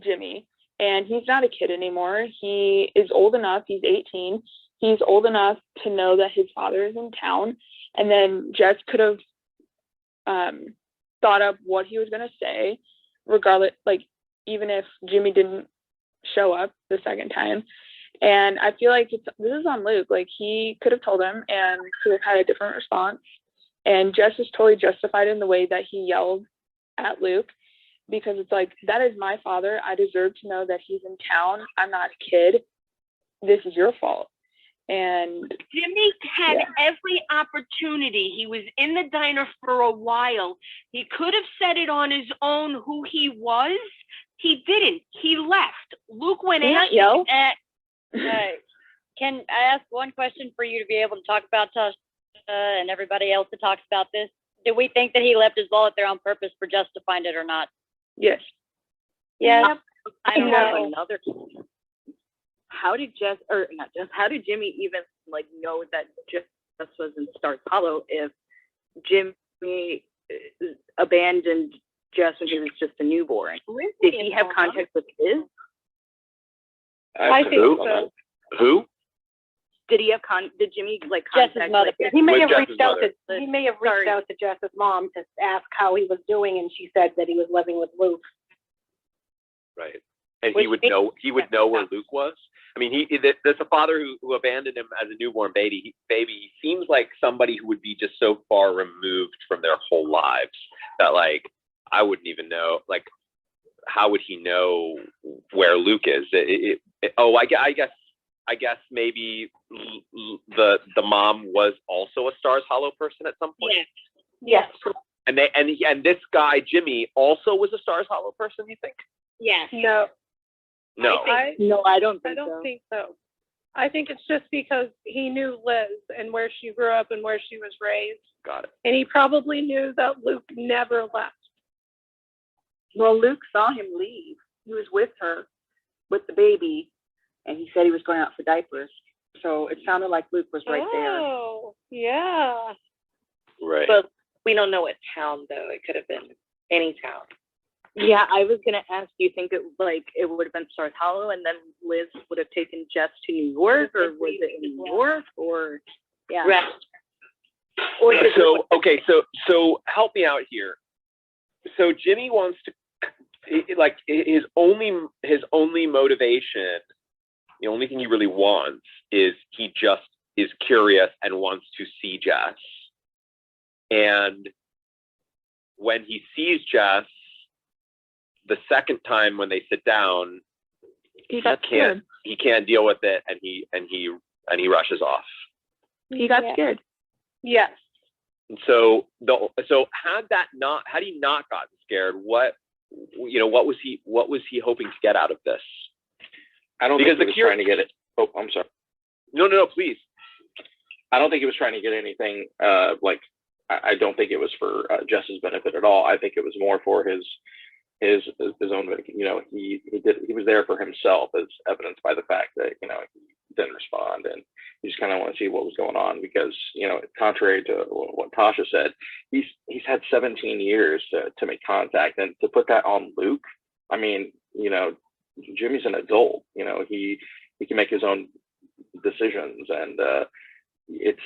Jimmy, and he's not a kid anymore. He is old enough. He's 18. He's old enough to know that his father is in town. And then Jess could have thought up what he was going to say, regardless, like even if Jimmy didn't show up the second time. And I feel like this is on Luke. Like he could have told him and could have had a different response. And Jess is totally justified in the way that he yelled at Luke because it's like, that is my father. I deserve to know that he's in town. I'm not a kid. This is your fault. And Jimmy had every opportunity. He was in the diner for a while. He could have said it on his own who he was. He didn't. He left. Luke went out. Can I ask one question for you to be able to talk about Tasha and everybody else that talks about this? Do we think that he left his wallet there on purpose for Jess to find it or not? yes. Yeah. I have another question. How did Jess, or not Jess, how did Jimmy even like know that Jess was in Stars Hollow if Jimmy abandoned Jess when he was just a newborn? Did he have contact with his? I think so. Who? Did he have did Jimmy like Jess's contact mother. like, He may With have Jess's reached out mother. to he may have reached out to Jess's mom to ask how he was doing, and she said that he was living with Luke. Right. And Which he would makes know where Luke was. I mean, there's a father who abandoned him as a newborn baby. He seems like somebody who would be just so far removed from their whole lives that, like, I wouldn't even know, like, how would he know where Luke is? I guess maybe the mom was also a Stars Hollow person at some point. Yes. Yes. And this guy Jimmy also was a Stars Hollow person. You think? Yes. No, No. No, I don't I think don't so. think so. I think it's just because he knew Liz and where she grew up and where she was raised. Got it. And he probably knew that Luke never left. Well, Luke saw him leave. He was with her, with the baby, and he said he was going out for diapers. So it sounded like Luke was right there. Oh, yeah. Right. But we don't know what town though. It could have been any town. Yeah, I was gonna ask, do you think it would have been Stars Hollow, and then Liz would have taken Jess to New York, or was it in New York, or yeah? Right. Or did So okay, so help me out here. So Jimmy wants to, like, his only motivation, the only thing he really wants is he just is curious and wants to see Jess. And when he sees Jess the second time when they sit down, He got scared. he can't deal with it, and he rushes off. He got scared. Yes. And so had he not gotten scared, what was he hoping to get out of this? I don't Because think he was trying to get it. Oh, I'm sorry. No, please. I don't think he was trying to get anything. I don't think it was for Jess's benefit at all. I think it was more for his own. He was there for himself, as evidenced by the fact that he didn't respond, and he just kind of wanted to see what was going on because contrary to what Tasha said, he's had 17 years to make contact, and to put that on Luke. I mean, Jimmy's an adult. He can make his own decisions, and if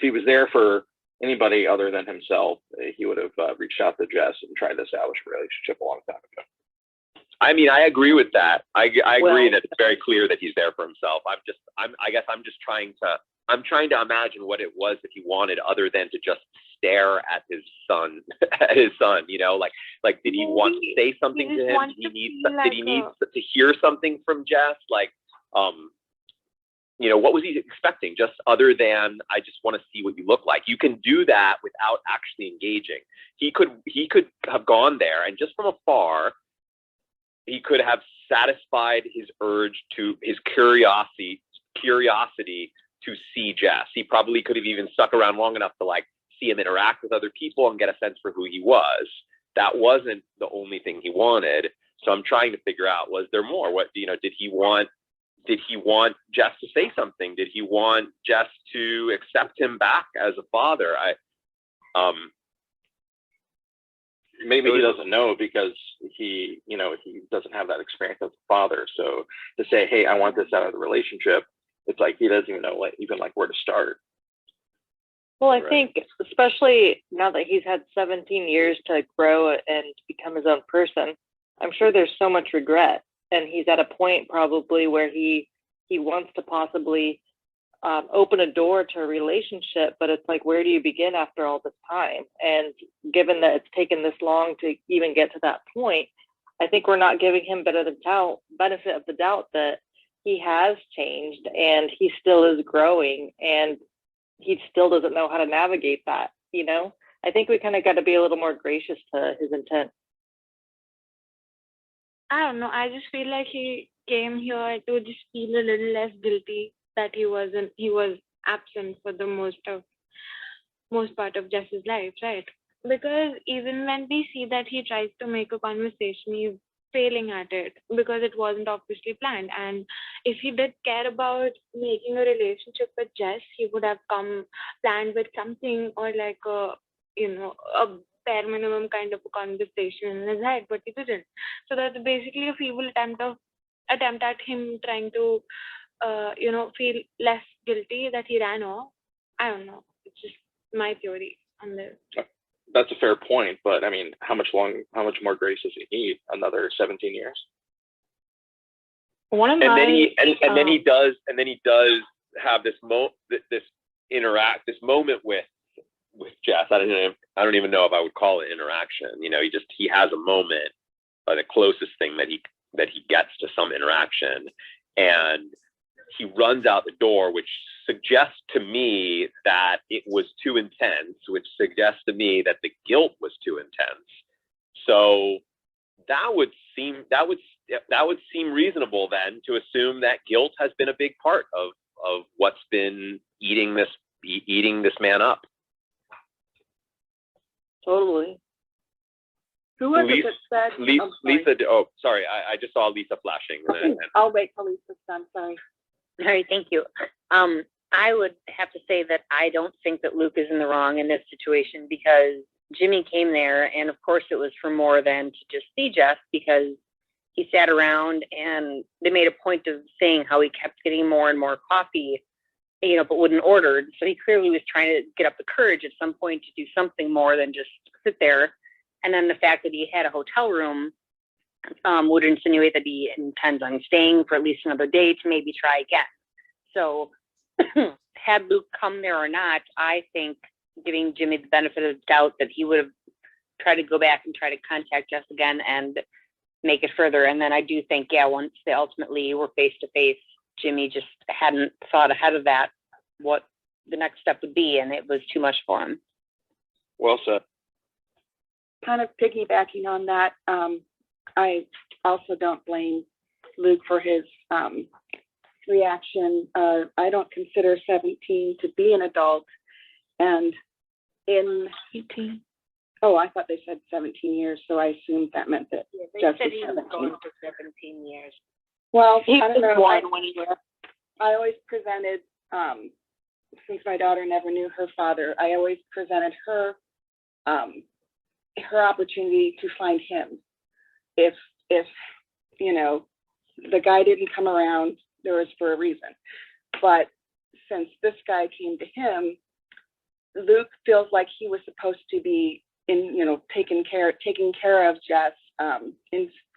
he was there for anybody other than himself, he would have reached out to Jess and tried to establish a relationship a long time ago. I mean, I agree with that. I agree that it's very clear that he's there for himself. I guess I'm just trying to imagine what it was that he wanted other than to just stare at his son, like did he want to say something to him? Did he need to hear something from Jess? Like, what was he expecting? Just other than, I just want to see what you look like. You can do that without actually engaging. He could have gone there, and just from afar, he could have satisfied his urge to his curiosity to see Jess. He probably could have even stuck around long enough to, like, see him interact with other people and get a sense for who he was. That wasn't the only thing he wanted. So I'm trying to figure out, was there more? What, did he want Jess to say something? Did he want Jess to accept him back as a father? Maybe he doesn't know because he doesn't have that experience as a father. So to say, hey, I want this out of the relationship, it's like he doesn't even know where to start. Well, I think especially now that he's had 17 years to grow and become his own person, I'm sure there's so much regret, and he's at a point probably where he wants to possibly open a door to a relationship, but it's like, where do you begin after all this time? And given that it's taken this long to even get to that point, I think we're not giving him benefit of the doubt that he has changed and he still is growing and he still doesn't know how to navigate that. I think we kind of got to be a little more gracious to his intent. I don't know. I just feel like he came here to just feel a little less guilty that he was absent for the most part of Jess's life, right? Because even when we see that he tries to make a conversation, he's failing at it because it wasn't obviously planned. And if he did care about making a relationship with Jess, he would have come planned with something, or like a bare minimum kind of a conversation in his head, but he didn't. So that's basically a feeble attempt at him trying to feel less guilty that he ran off. I don't know. It's just my theory on this. that's a fair point, but I mean, how much more grace does he need? Another 17 years? One of And my then he does have this moment with Jess. I don't even know if I would call it interaction. You know, he has a moment, the closest thing that he gets to some interaction, and he runs out the door, which suggests to me that it was too intense, which suggests to me that the guilt was too intense. So that would seem reasonable then to assume that guilt has been a big part of what's been eating this man up. Totally. Who was it that said? Lisa. Oh, sorry. I just saw Lisa flashing. I'll wait till Lisa's done. Sorry. All right, thank you. I would have to say that I don't think that Luke is in the wrong in this situation, because Jimmy came there, and of course it was for more than to just see Jess, because he sat around and they made a point of saying how he kept getting more and more coffee, you know, but wouldn't order. So he clearly was trying to get up the courage at some point to do something more than just sit there. And then the fact that he had a hotel room would insinuate that he intends on staying for at least another day to maybe try again. So had Luke come there or not, I think giving Jimmy the benefit of the doubt that he would have tried to go back and try to contact Jess again and make it further. And then I do think, yeah, once they ultimately were face to face, Jimmy just hadn't thought ahead of that, what the next step would be, and it was too much for him. Well said. Kind of piggybacking on that, I also don't blame Luke for his reaction. I don't consider 17 to be an adult, and in 18. Oh, I thought they said 17 years, so I assumed that meant that Jess was 17. Going for 17 years. Well, He I don't know. was one when he was. I always presented, since my daughter never knew her father, I always presented her her opportunity to find him. If you know, the guy didn't come around, there was for a reason. But since this guy came to him, Luke feels like he was supposed to be taking care of Jess,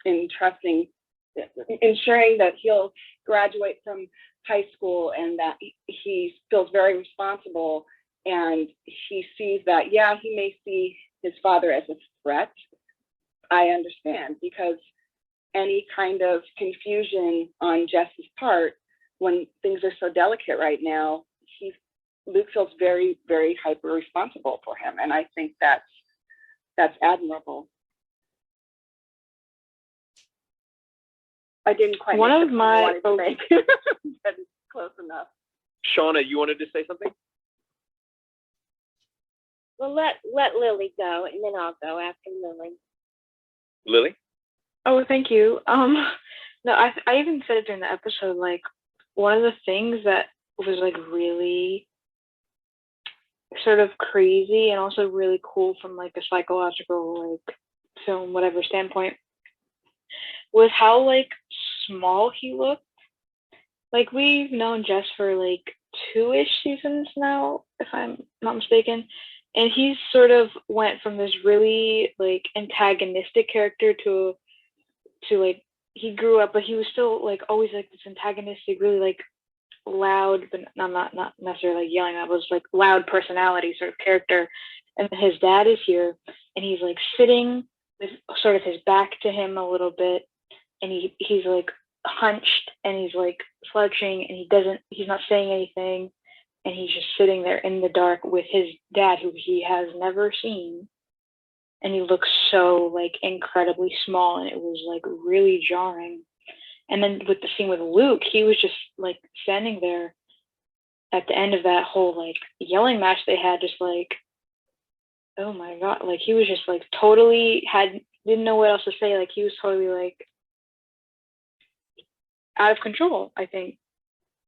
ensuring that he'll graduate from high school, and that he feels very responsible, and he sees that, yeah, he may see his father as a threat. I understand, because any kind of confusion on Jess's part, when things are so delicate right now, Luke feels very, very hyper responsible for him, and I think that's admirable. I didn't quite. One of my but it's close enough. Shauna, you wanted to say something? Well, let Lily go, and then I'll go after Lily. Lily? Oh, thank you. No, I even said it during the episode, like, one of the things that was, like, really sort of crazy and also really cool from, like, a psychological, like, film, whatever standpoint, was how, like, small he looked. Like, we've known Jess for, like, 2-ish seasons now, if I'm not mistaken, and he sort of went from this really, like, antagonistic character to like, he grew up, but he was still, like, always, like, this antagonistic, really, like, loud, but not necessarily, like, yelling, that was, like, loud personality sort of character. And his dad is here, and he's, like, sitting with sort of his back to him a little bit, and he's like hunched, and he's like slouching, and he's not saying anything, and he's just sitting there in the dark with his dad, who he has never seen, and he looks so, like, incredibly small, and it was, like, really jarring. And then with the scene with Luke, he was just, like, standing there at the end of that whole, like, yelling match they had, just like, oh my god, like, he was just, like, totally didn't know what else to say. Like, he was totally, like, out of control. I think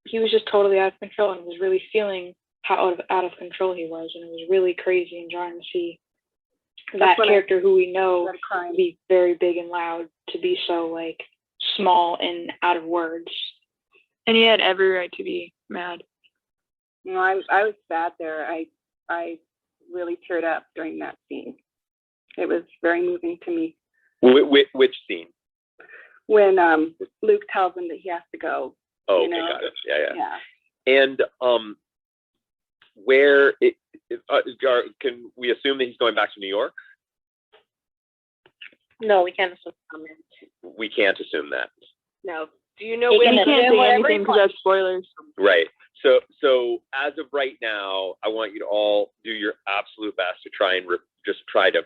he was just totally out of control, and was really feeling how out of control he was, and it was really crazy and jarring to see that character, who we know to be very big and loud, to be so, like, small and out of words. And he had every right to be mad. You know, I was sad there. I really teared up during that scene. It was very moving to me. Which scene? When Luke tells him that he has to go. Oh, you okay, know? got it. Yeah. Yeah. And where can we assume that he's going back to New York? No, we can't assume comment. We can't assume that. No. Do you know He when You can can't assume say whatever anything he because that's spoilers. Right. So as of right now, I want you to all do your absolute best to try and just try to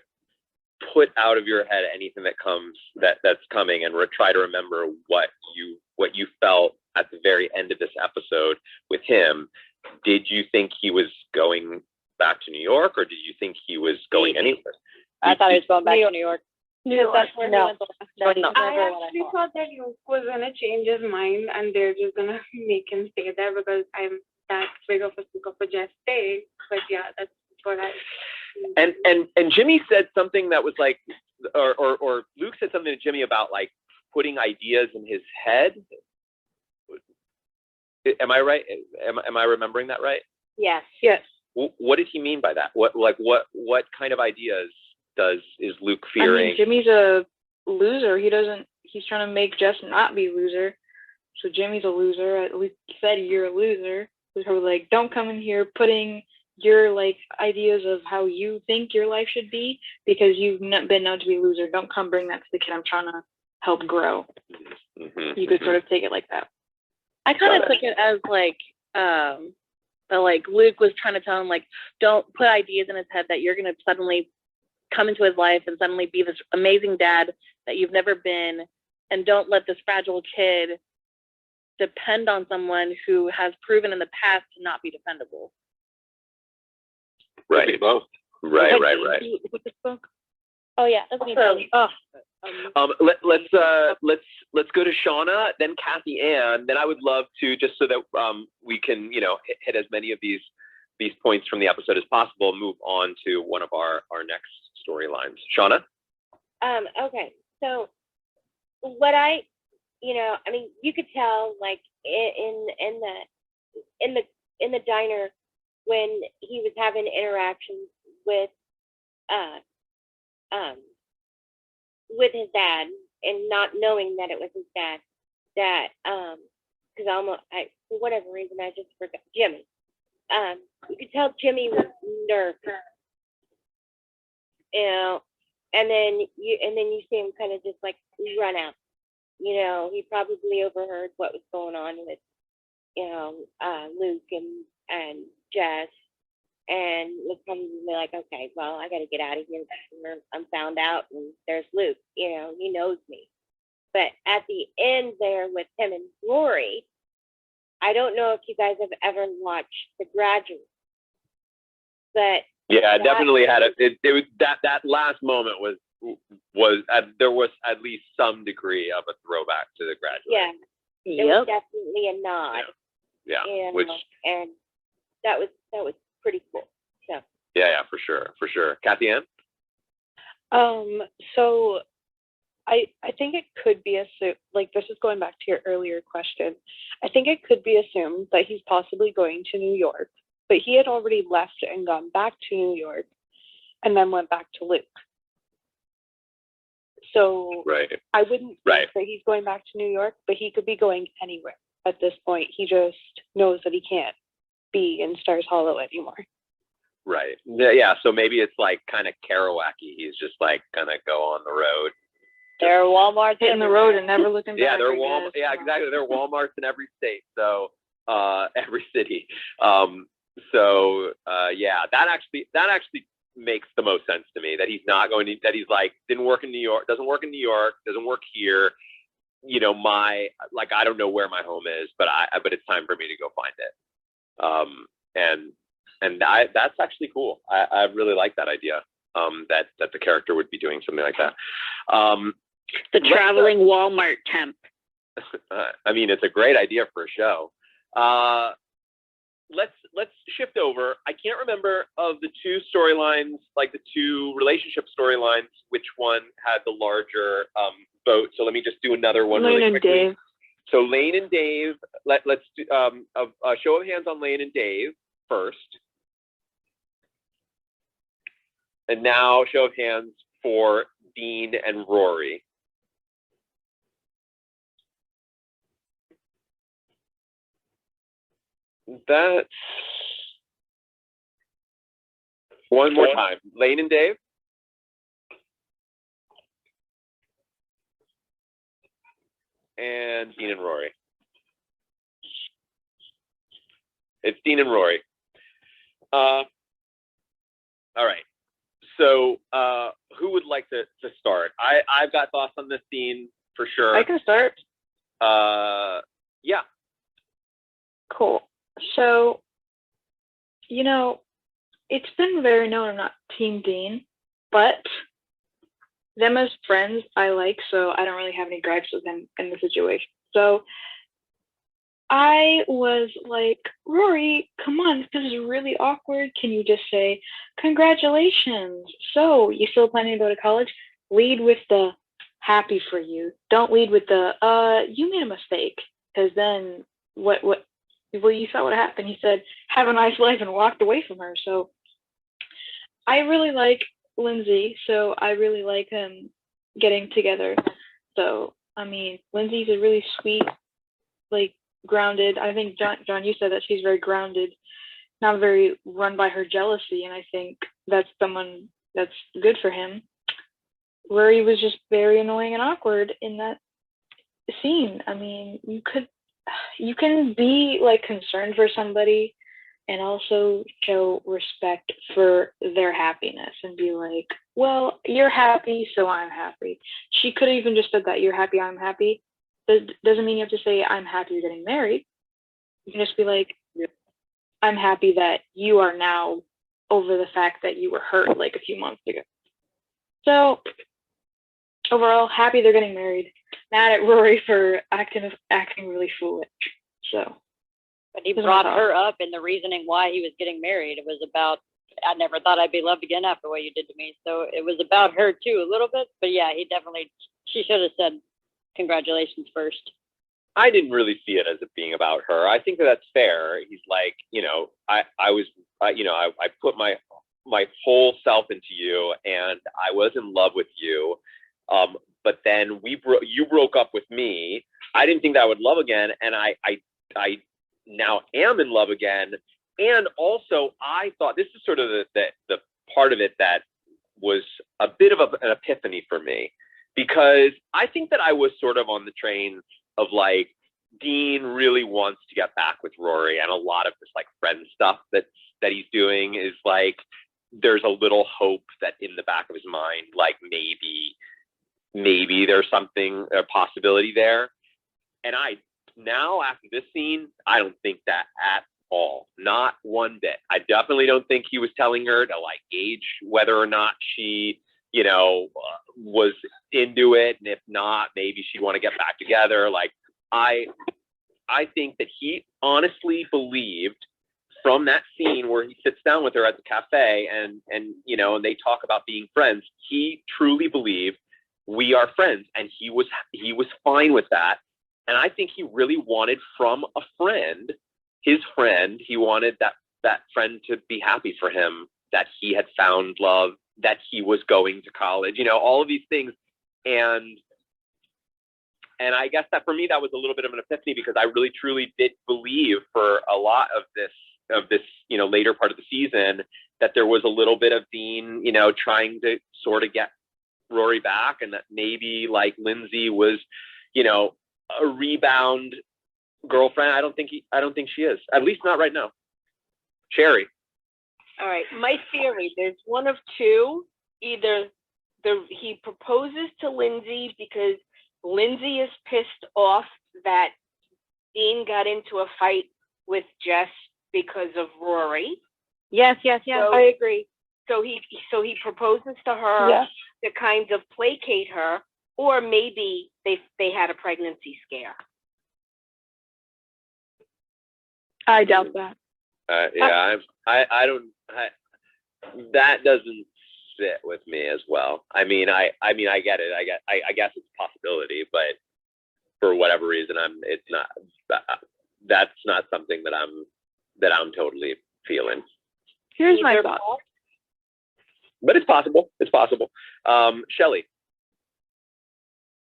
put out of your head anything that comes that's coming, and try to remember what you felt at the very end of this episode with him. Did you think he was going back to New York, or did you think he was going anywhere? I thought he was going back to New York. That's where no. he went. That's No. I never what actually thought. thought that Luke was gonna change his mind and they're just gonna make him stay there because I'm that big of a sucker for just stay. But yeah, that's what I. And Jimmy said something that was like, or Luke said something to Jimmy about like putting ideas in his head. Am I right? Am I remembering that right? Yes. Yes. What did he mean by that? What kind of ideas is Luke I fearing? mean, Jimmy's a loser. He's trying to make Jess not be a loser. So Jimmy's a loser. At least he said you're a loser. He's probably like, don't come in here putting your like ideas of how you think your life should be because you've been known to be a loser. Don't come bring that to the kid I'm trying to help grow. You could sort of take it like that. I kind of took it as like, Luke was trying to tell him like, don't put ideas in his head that you're gonna suddenly come into his life and suddenly be this amazing dad that you've never been, and don't let this fragile kid depend on someone who has proven in the past to not be dependable. Right. Both. Right. With this book? Oh yeah, that's me. Let's go to Shauna, then Kathy Ann. Then I would love to, just so that we can hit as many of these points from the episode as possible, move on to one of our next storylines. Shauna? Okay, so what I mean, you could tell like in the diner when he was having interactions with his dad and not knowing that it was his dad, that because for whatever reason I just forgot Jimmy. You could tell Jimmy was nervous, and then you see him kind of just like run out. He probably overheard what was going on with Luke and Jess, and was probably like, okay, well, I got to get out of here. I'm found out, and there's Luke. He knows me. But at the end there with him and Rory, I don't know if you guys have ever watched The Graduate, but yeah, I definitely had it was that last moment was there was at least some degree of a throwback to The Graduate. Yeah, it was definitely a nod. Yeah, and that was pretty cool. So yeah, for sure. Kathy Ann? So I think it could be assumed, like this is going back to your earlier question, I think it could be assumed that he's possibly going to New York, but he had already left and gone back to New York and then went back to Luke. So I wouldn't think that he's going back to New York, but he could be going anywhere at this point. He just knows that he can't be in Stars Hollow anymore. Right. Yeah. So maybe it's like kind of Kerouac-y. He's just like gonna go on the road. There are Walmarts hitting the road and never looking back. Yeah, there are Walmart. Yeah, exactly. There are Walmarts in every state. So every city. Yeah, that actually makes the most sense to me, that he's not going to, that he's like, doesn't work in New York, doesn't work here. I don't know where my home is, but it's time for me to go find it. And that's actually cool. I really like that idea. That the character would be doing something like that. The traveling Walmart temp. I mean, it's a great idea for a show. Let's shift over. I can't remember of the two storylines, like the two relationship storylines, which one had the larger vote. So let me just do another one really quickly. Lane and Dave. So Lane and Dave. Let's do a show of hands on Lane and Dave first. And now, show of hands for Dean and Rory. That's one more time. Lane and Dave. And Dean and Rory. It's Dean and Rory. All right. So who would like to start? I've got thoughts on this scene for sure. I can start. Yeah. Cool. So, you know, it's been very known I'm not Team Dean, but them as friends I like, so I don't really have any gripes with them in the situation. So I was like, Rory, come on, this is really awkward. Can you just say, congratulations? So, you still planning to go to college? Lead with the happy for you. Don't lead with the, you made a mistake. Because then, well, you saw what happened. He said, have a nice life and walked away from her. So, I really like Lindsay, so I really like him getting together. So, I mean, Lindsay's a really sweet, like, grounded. I think John, you said that she's very grounded, not very run by her jealousy, and I think that's someone that's good for him. Rory was just very annoying and awkward in that scene. I mean, you can be like concerned for somebody and also show respect for their happiness and be like, well, you're happy, so I'm happy. She could have even just said that, you're happy, I'm happy. Doesn't mean you have to say, I'm happy you're getting married. You can just be like, I'm happy that you are now over the fact that you were hurt like a few months ago. So overall, happy they're getting married. Mad at Rory for acting really foolish. So. But he brought her up in the reasoning why he was getting married. It was about, I never thought I'd be loved again after what you did to me. So it was about her too, a little bit. But yeah, she should have said congratulations first. I didn't really see it as it being about her. I think that's fair. He's like, I put my whole self into you, and I was in love with you. But then you broke up with me. I didn't think that I would love again, and I now am in love again. And also, I thought this is sort of the part of it that was a bit of an epiphany for me, because I think that I was sort of on the train of like, Dean really wants to get back with Rory, and a lot of this like friend stuff that he's doing is like, there's a little hope that in the back of his mind, like maybe there's something, a possibility there. And now after this scene, I don't think that at all, not one bit. I definitely don't think he was telling her to like gauge whether or not she, was into it, and if not, maybe she'd want to get back together. Like, I think that he honestly believed from that scene where he sits down with her at the cafe and they talk about being friends, he truly believed we are friends, and he was fine with that. And I think he really wanted from a friend, his friend, he wanted that friend to be happy for him, that he had found love, that he was going to college, all of these things. And I guess that for me, that was a little bit of an epiphany, because I really truly did believe for a lot of this, later part of the season, that there was a little bit of Dean, trying to sort of get Rory back, and that maybe like Lindsay was, a rebound girlfriend. I don't think she is, at least not right now. Sherry. All right, my theory, there's one of two. Either he proposes to Lindsay because Lindsay is pissed off that Dean got into a fight with Jess because of Rory. Yes, so, I agree. So he proposes to her to kind of placate her, or maybe they had a pregnancy scare. I doubt that. That doesn't sit with me as well. I mean, I get it. I guess it's a possibility, but for whatever reason, that's not something that I'm totally feeling. Here's my thought. but it's possible. It's possible. Shelley.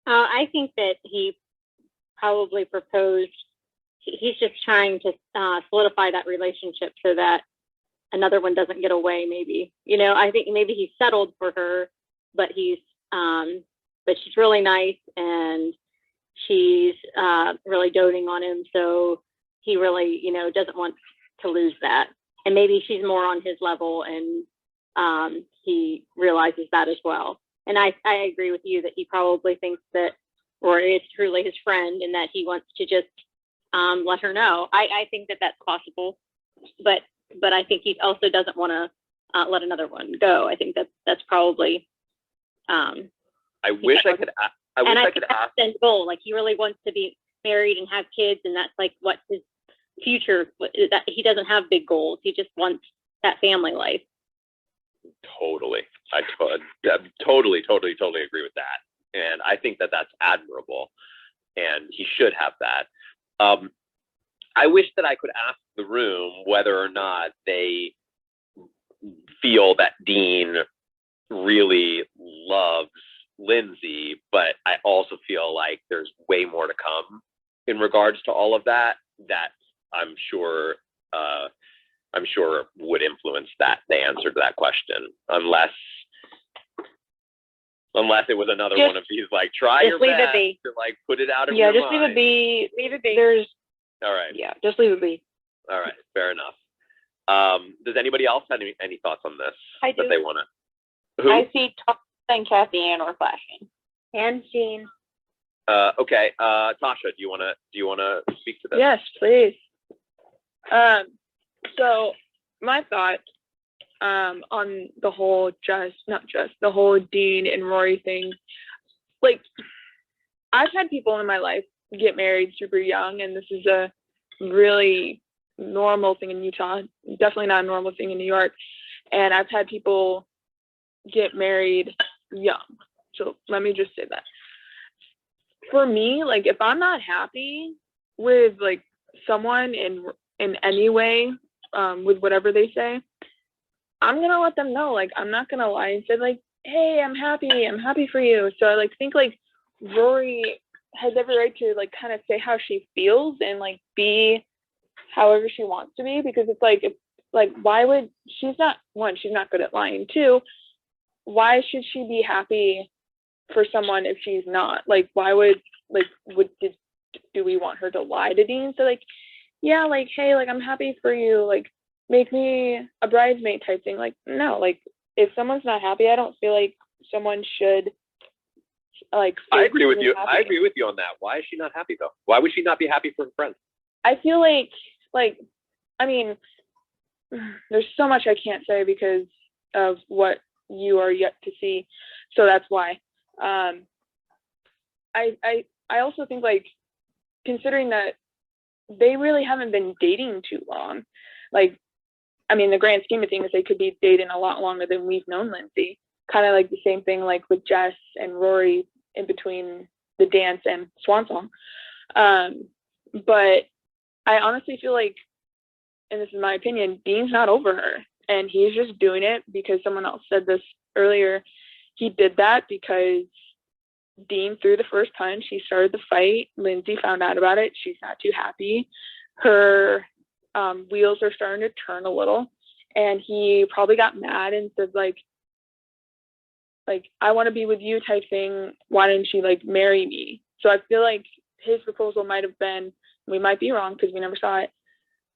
I think that he probably proposed. He's just trying to solidify that relationship so that another one doesn't get away. Maybe, I think maybe he's settled for her, but but she's really nice and she's really doting on him. So he really, doesn't want to lose that. And maybe she's more on his level, and he realizes that as well. And I agree with you that he probably thinks that Rory is truly his friend and that he wants to just let her know. I think that that's possible, but I think he also doesn't want to let another one go. I think that's probably. I wish I could ask. His goal. Like he really wants to be married and have kids, and that's like what his future. That he doesn't have big goals. He just wants that family life. Totally. I totally agree with that. And I think that that's admirable. And he should have that. I wish that I could ask the room whether or not they feel that Dean really loves Lindsay, but I also feel like there's way more to come in regards to all of that, that I'm sure would influence the answer to that question, unless it was another one of these, like, try your best to like put it out of your mind. Leave it be. Leave it be. There's. All right. Yeah, just leave it be. All right, fair enough. Does anybody else have any thoughts on this? I do. That they want to? Who? I see Tasha and Kathy and or flashing. And Jean. Okay. Tasha, do you wanna speak to this? Yes, please. So my thought on the whole the whole Dean and Rory thing, like, I've had people in my life get married super young, and this is a really normal thing in Utah, definitely not a normal thing in New York. And I've had people get married young. So let me just say that. For me, like, if I'm not happy with like someone in any way, with whatever they say, I'm gonna let them know. Like, I'm not gonna lie and say like, hey, I'm happy for you. So I like think like Rory has every right to like kind of say how she feels and like be however she wants to be, because it's like why would she's not good at lying. Two, why should she be happy for someone if she's not? Like, why would do we want her to lie to Dean? So like, yeah, like, hey, like, I'm happy for you, like, make me a bridesmaid type thing. Like, no, like, if someone's not happy, I don't feel like someone should like. I agree with you. Happy. I agree with you on that. Why is she not happy though? Why would she not be happy for her friends? I feel like, I mean, there's so much I can't say because of what you are yet to see. So that's why. I also think, like, considering that they really haven't been dating too long, like, I mean, the grand scheme of things, they could be dating a lot longer than we've known Lindsay. Kind of like the same thing, like with Jess and Rory in between the dance and Swan Song. But I honestly feel like, and this is my opinion, Dean's not over her, and he's just doing it because someone else said this earlier. He did that because Dean threw the first punch. He started the fight. Lindsay found out about it. She's not too happy. Her wheels are starting to turn a little, and he probably got mad and said like I want to be with you type thing. Why didn't she like marry me? So I feel like his proposal might have been, we might be wrong because we never saw it,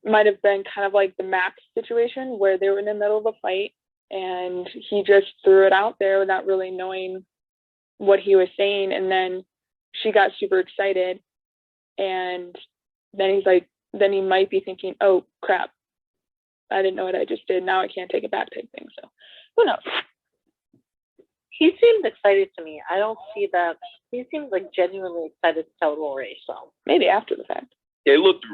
might have been kind of like the Max situation where they were in the middle of a fight and he just threw it out there without really knowing what he was saying, and then she got super excited, and then he might be thinking, oh crap, I didn't know what I just did, now I can't take it back type thing. So who knows? He seemed excited to me. I don't see that. He seemed like genuinely excited to tell Rory. So maybe after the fact. It looked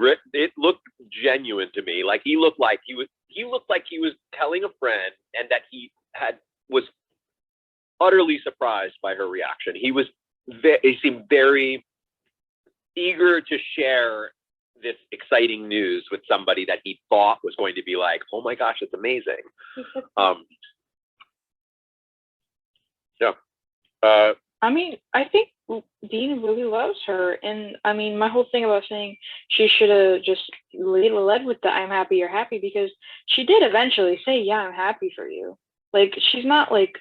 genuine to me. Like he looked like he was telling a friend, and that he was utterly surprised by her reaction. He seemed very eager to share this exciting news with somebody that he thought was going to be like, oh my gosh, it's amazing. Yeah. I mean, I think Dean really loves her, and I mean, my whole thing about saying she should have just led with the "I'm happy, you're happy," because she did eventually say, "Yeah, I'm happy for you." Like, she's not like,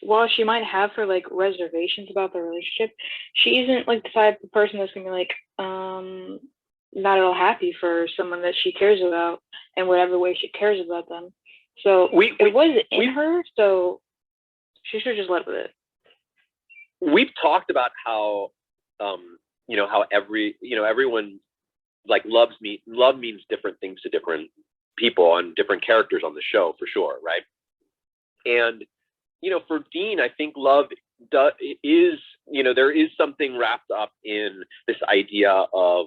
while she might have her like reservations about the relationship, she isn't like the type of person that's gonna be like, not at all happy for someone that she cares about in whatever way she cares about them. So it was in her, so she should just let with it. We've talked about how, you know, how everyone like love means different things to different people and different characters on the show, for sure, right? And you know, for Dean, I think love is, you know, there is something wrapped up in this idea of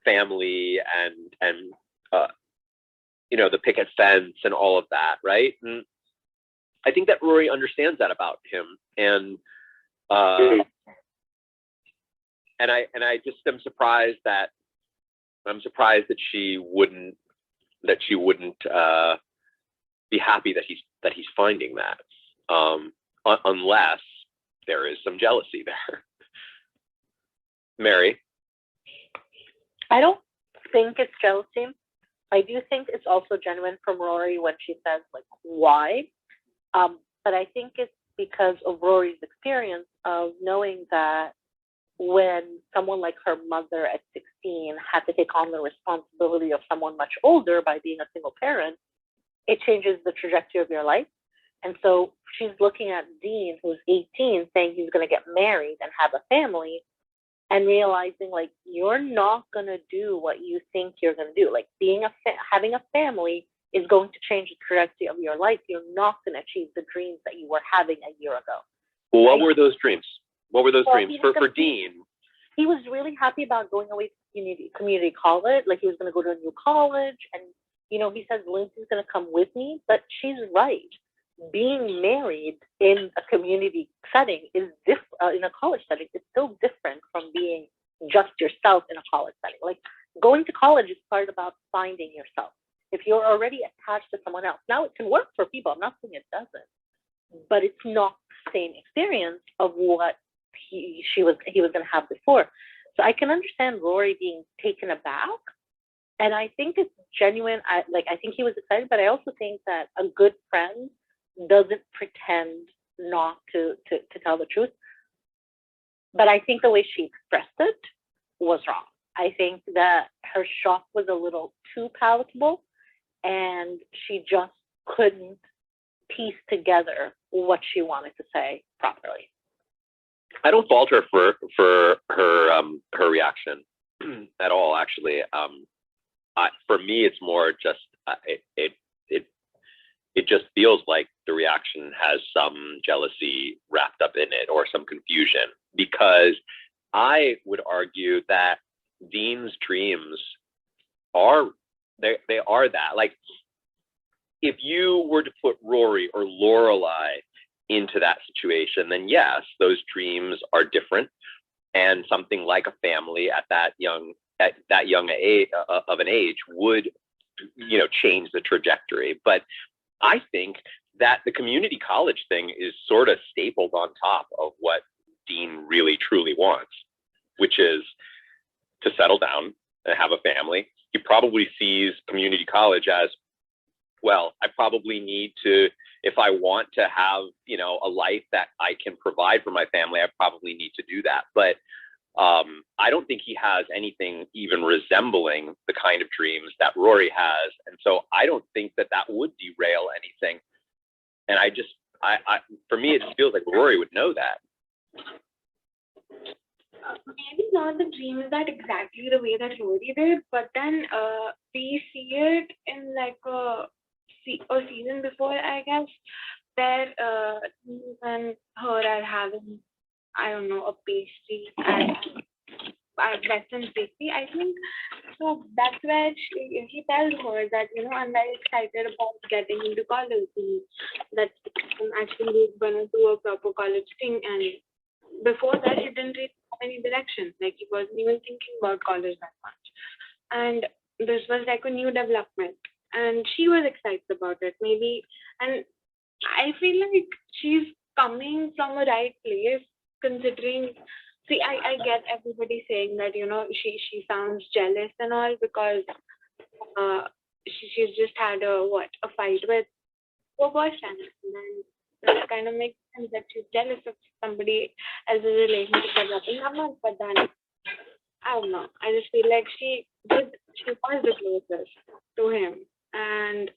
family and you know, the picket fence and all of that, right? And I think that Rory understands that about him, and I just am surprised that she wouldn't be happy that he's finding that, unless there is some jealousy there. Mary? I don't think it's jealousy. I do think it's also genuine from Rory when she says, like, why? But I think it's because of Rory's experience of knowing that when someone like her mother at 16 had to take on the responsibility of someone much older by being a single parent, it changes the trajectory of your life. And so she's looking at Dean, who's 18, saying he's going to get married and have a family, and realizing, like, you're not going to do what you think you're going to do. Like, having a family is going to change the trajectory of your life. You're not going to achieve the dreams that you were having a year ago. Well, what were those dreams? What were those dreams for Dean? He was really happy about going away to community college. Like, he was going to go to a new college. And, you know, he says, Lindsay's going to come with me. But she's right. Being married in a community setting is different. In a college setting, it's still different from being just yourself in a college setting. Like, going to college is part about finding yourself. If you're already attached to someone else, now it can work for people. I'm not saying it doesn't, but it's not the same experience of what he was going to have before. So I can understand Rory being taken aback, and I think it's genuine. I think he was excited, but I also think that a good friend doesn't pretend not to tell the truth. But I think the way she expressed it was wrong. I think that her shock was a little too palatable, and she just couldn't piece together what she wanted to say properly. I don't fault her for her reaction at all. Actually, for me, it's more just it just feels like the reaction has some jealousy wrapped up in it, or some confusion, because I would argue that Dean's dreams are they are that. Like, if you were to put Rory or Lorelai into that situation, then yes, those dreams are different, and something like a family at that young age of an age would, you know, change the trajectory. But I think that the community college thing is sort of stapled on top of what Dean really truly wants, which is to settle down and have a family. He probably sees community college as, well, I probably need to, if I want to have, you know, a life that I can provide for my family, I probably need to do that. But I don't think he has anything even resembling the kind of dreams that Rory has. And so I don't think that would derail anything. And I for me, it just feels like Rory would know that. Maybe not the dream is that exactly the way that Rory did, but then we see it in like a season before, I guess, where he and her are having, I don't know, a pastry at Western Bakery, I think. So that's where he tells her that, you know, I'm very excited about getting into college, and that I'm actually gonna do a proper college thing. And before that, he didn't really have any direction. Like, he wasn't even thinking about college that much. And this was like a new development, and she was excited about it, maybe. And I feel like she's coming from a right place, considering, see, I get everybody saying that, she sounds jealous and all because she's just had a fight with her boyfriend. And then that kind of makes sense that she's jealous of somebody else's relationship developing that much. But then, I don't know. I just feel like she was the closest to him. And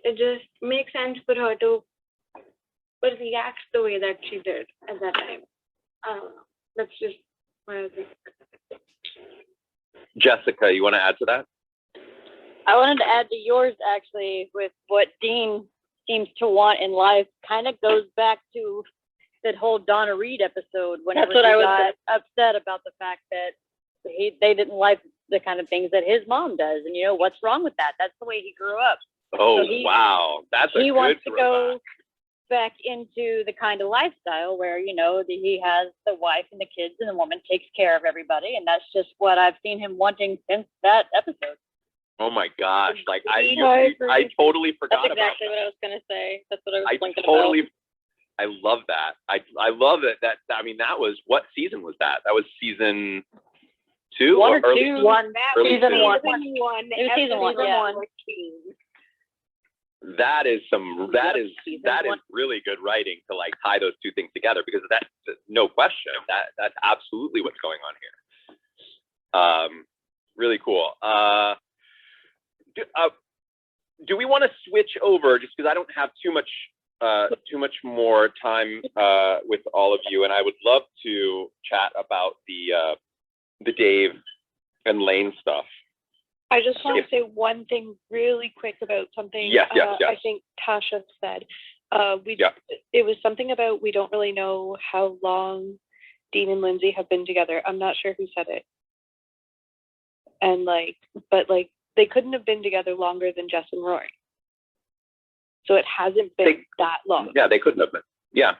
it just makes sense for her to react the way that she did at that time. I don't know. That's just what I think. Jessica, you want to add to that? I wanted to add to yours actually with what Dean seems to want in life. Kind of goes back to that whole Donna Reed episode whenever That's what he I got upset about the fact that they didn't like the kind of things that his mom does. And what's wrong with that? That's the way he grew up. Oh, So wow. That's a he good wants to throwback. go back into the kind of lifestyle where, he has the wife and the kids and the woman takes care of everybody. And that's just what I've seen him wanting since that episode. Oh my gosh. Like I totally forgot That's exactly about what I was going to say. That's what I was that. thinking I love that. I love it. That was, what season was that? That was season 2 One or early, two. One. early Season 2? one. It was season 1, yeah. That is really good writing to like tie those two things together, because that's no question. That's absolutely what's going on here. Really cool. Do we want to switch over, just because I don't have too much more time with all of you, and I would love to chat about the Dave and Lane stuff. I just want to say one thing really quick about something Yes. I think Tasha said. It was something about we don't really know how long Dean and Lindsay have been together. I'm not sure who said it. And but they couldn't have been together longer than Jess and Rory. So it hasn't been that long. Yeah, they couldn't have been. Yeah,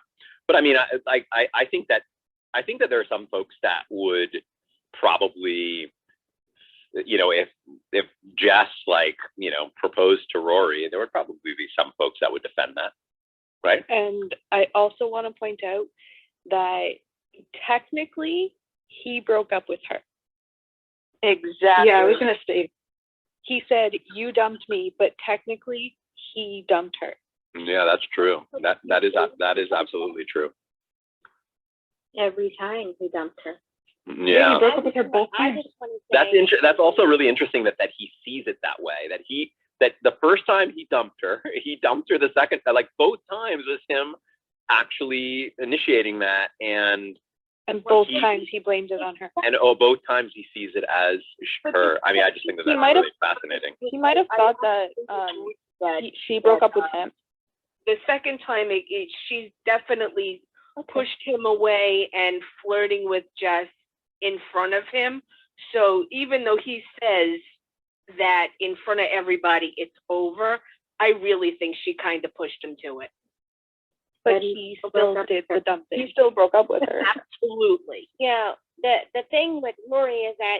but I mean, I think that there are some folks that would probably, if Jess proposed to Rory, there would probably be some folks that would defend that, right? And I also want to point out that technically he broke up with her. Exactly. Yeah, I was going to say, he said, you dumped me, but technically he dumped her. Yeah, that's true. That is absolutely true. Every time he dumped her. Yeah. He broke up with her both times. That's also really interesting that he sees it that way. That the first time he dumped her the second, both times was him actually initiating that, and both times he blamed it on her. And both times he sees it as her. I mean, I just think that's really fascinating. He might have thought that she broke up with him. The second time, she definitely pushed him away and flirting with Jess in front of him. So even though he says that in front of everybody it's over, I really think she kind of pushed him to it. But he still did the dumping. He still broke up with her. Absolutely. The thing with Lori is that,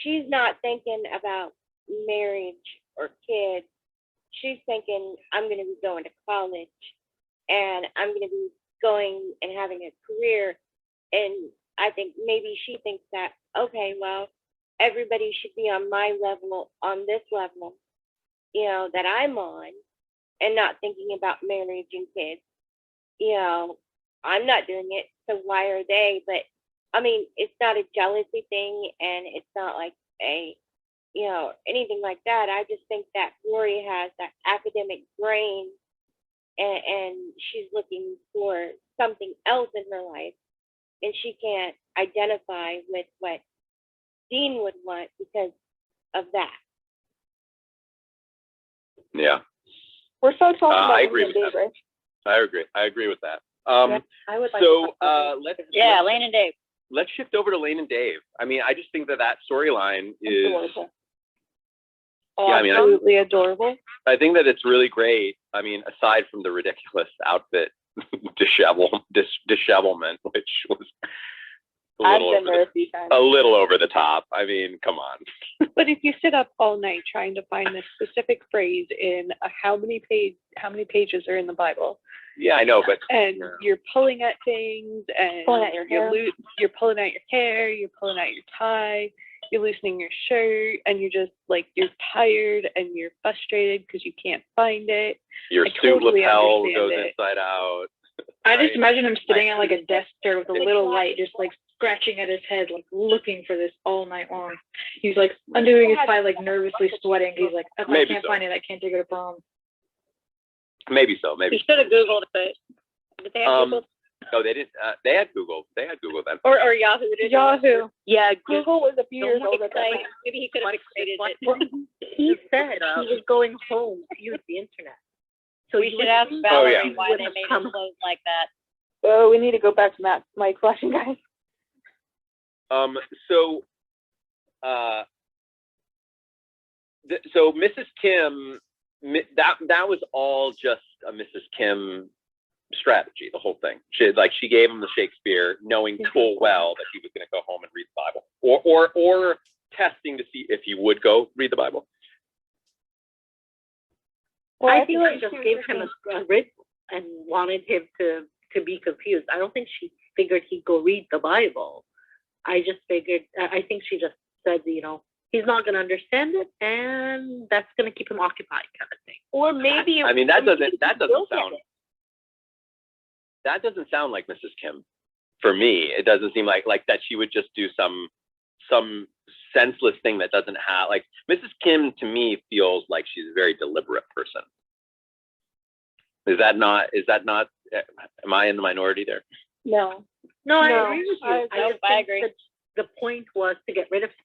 she's not thinking about marriage or kids. She's thinking, I'm going to be going to college and I'm going to be going and having a career. And I think maybe she thinks that, okay, well, everybody should be on my level, on this level, that I'm on, and not thinking about marriage and kids. I'm not doing it, so why are they? But I mean, it's not a jealousy thing, and it's not like anything like that. I just think that Rory has that academic brain, and she's looking for something else in her life, and she can't identify with what Dean would want because of that. Yeah. We're so talking about I agree with Dave, that. right? I agree with that. I would like Lane and Dave. Let's shift over to Lane and Dave. I mean, I just think that storyline is Adorable. absolutely adorable. I think that it's really great. I mean, aside from the ridiculous outfit dishevelment, which was I've been there a few times. A little over the top. I mean, come on. But if you sit up all night trying to find this specific phrase in how many pages are in the Bible, Yeah, I know, but and you're pulling at things, and Pulling at your hair. you're pulling at your hair, you're pulling at your tie, you're loosening your shirt, and you're just like, you're tired and you're frustrated because you can't find it. your I suit totally lapel understand goes it. inside out. I just Right. imagine him sitting at like a desk there with a little light, just like scratching at his head, like looking for this all night long. He's like undoing his tie, like nervously sweating. He's like, if I Maybe can't so. find it, I can't take it to prom. Maybe so. You Maybe. should have Googled it. Did they have Google? No, they didn't. They had Google. They had Google then. Or Yahoo did. Yahoo. Yeah, Google was a few years old at that Like, time. maybe he could have created it. He said he was going home to use the internet. So We you should would ask think Valerie yeah. why they made it close like that. Oh, we need to go back to Matt, Mike flashing, guys. So, so Mrs. Kim, that was all just a Mrs. Kim strategy. The whole thing. She gave him the Shakespeare, knowing full well that he was going to go home and read the Bible, or testing to see if he would go read the Bible. Well, I think she just gave him a riddle and wanted him to be confused. I don't think she figured he'd go read the Bible. I think she just said, he's not going to understand it, and that's going to keep him occupied, kind of thing. Or maybe I mean, that doesn't sound like Mrs. Kim. For me, it doesn't seem like that she would just do some senseless thing that doesn't have, like, Mrs. Kim to me feels like she's a very deliberate person. Is that not, am I in the minority there? No, I agree with you. I agree. The point was to get rid of him.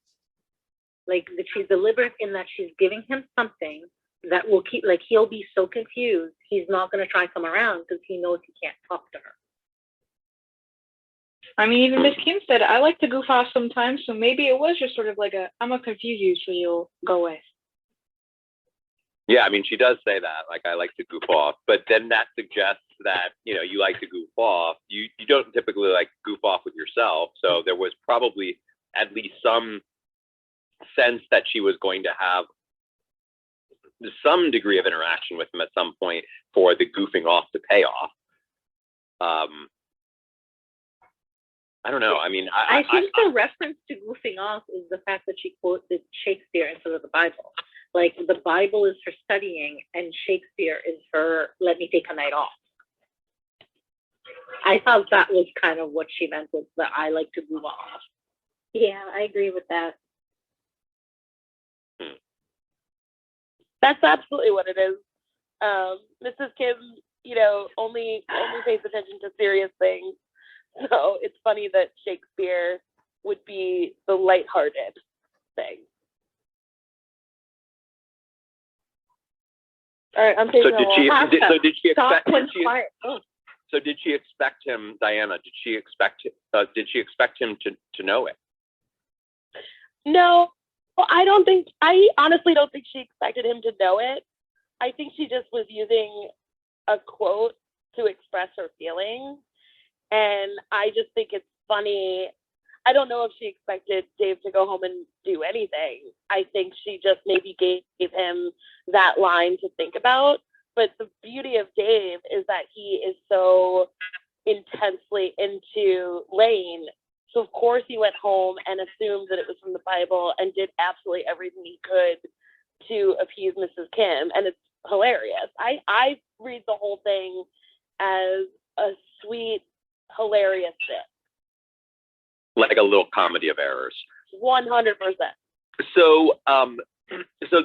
Like, that she's deliberate in that she's giving him something that will keep, like, he'll be so confused, he's not going to try and come around because he knows he can't talk to her. I mean, even Miss Kim said, I like to goof off sometimes, so maybe it was just sort of like I'm gonna confuse you so you'll go away. Yeah, I mean, she does say that, like, I like to goof off, but then that suggests that, you like to goof off. You don't typically like goof off with yourself. So there was probably at least some sense that she was going to have some degree of interaction with him at some point for the goofing off to pay off. I don't know. I mean, I think the reference to goofing off is the fact that she quoted Shakespeare instead of the Bible. Like, the Bible is for studying and Shakespeare is for let me take a night off. I thought that was kind of what she meant with the I like to goof off. Yeah, I agree with that. That's absolutely what it is. Mrs. Kim, only pays attention to serious things. So it's funny that Shakespeare would be the lighthearted thing. All right, I'm taking so did she expect? So did she expect him, Diana? Did she expect him to know it? No, I honestly don't think she expected him to know it. I think she just was using a quote to express her feelings. And I just think it's funny. I don't know if she expected Dave to go home and do anything. I think she just maybe gave him that line to think about. But the beauty of Dave is that he is so intensely into Lane. So of course he went home and assumed that it was from the Bible and did absolutely everything he could to appease Mrs. Kim. And it's hilarious. I read the whole thing as a sweet, hilarious bit. Like a little comedy of errors. 100%. So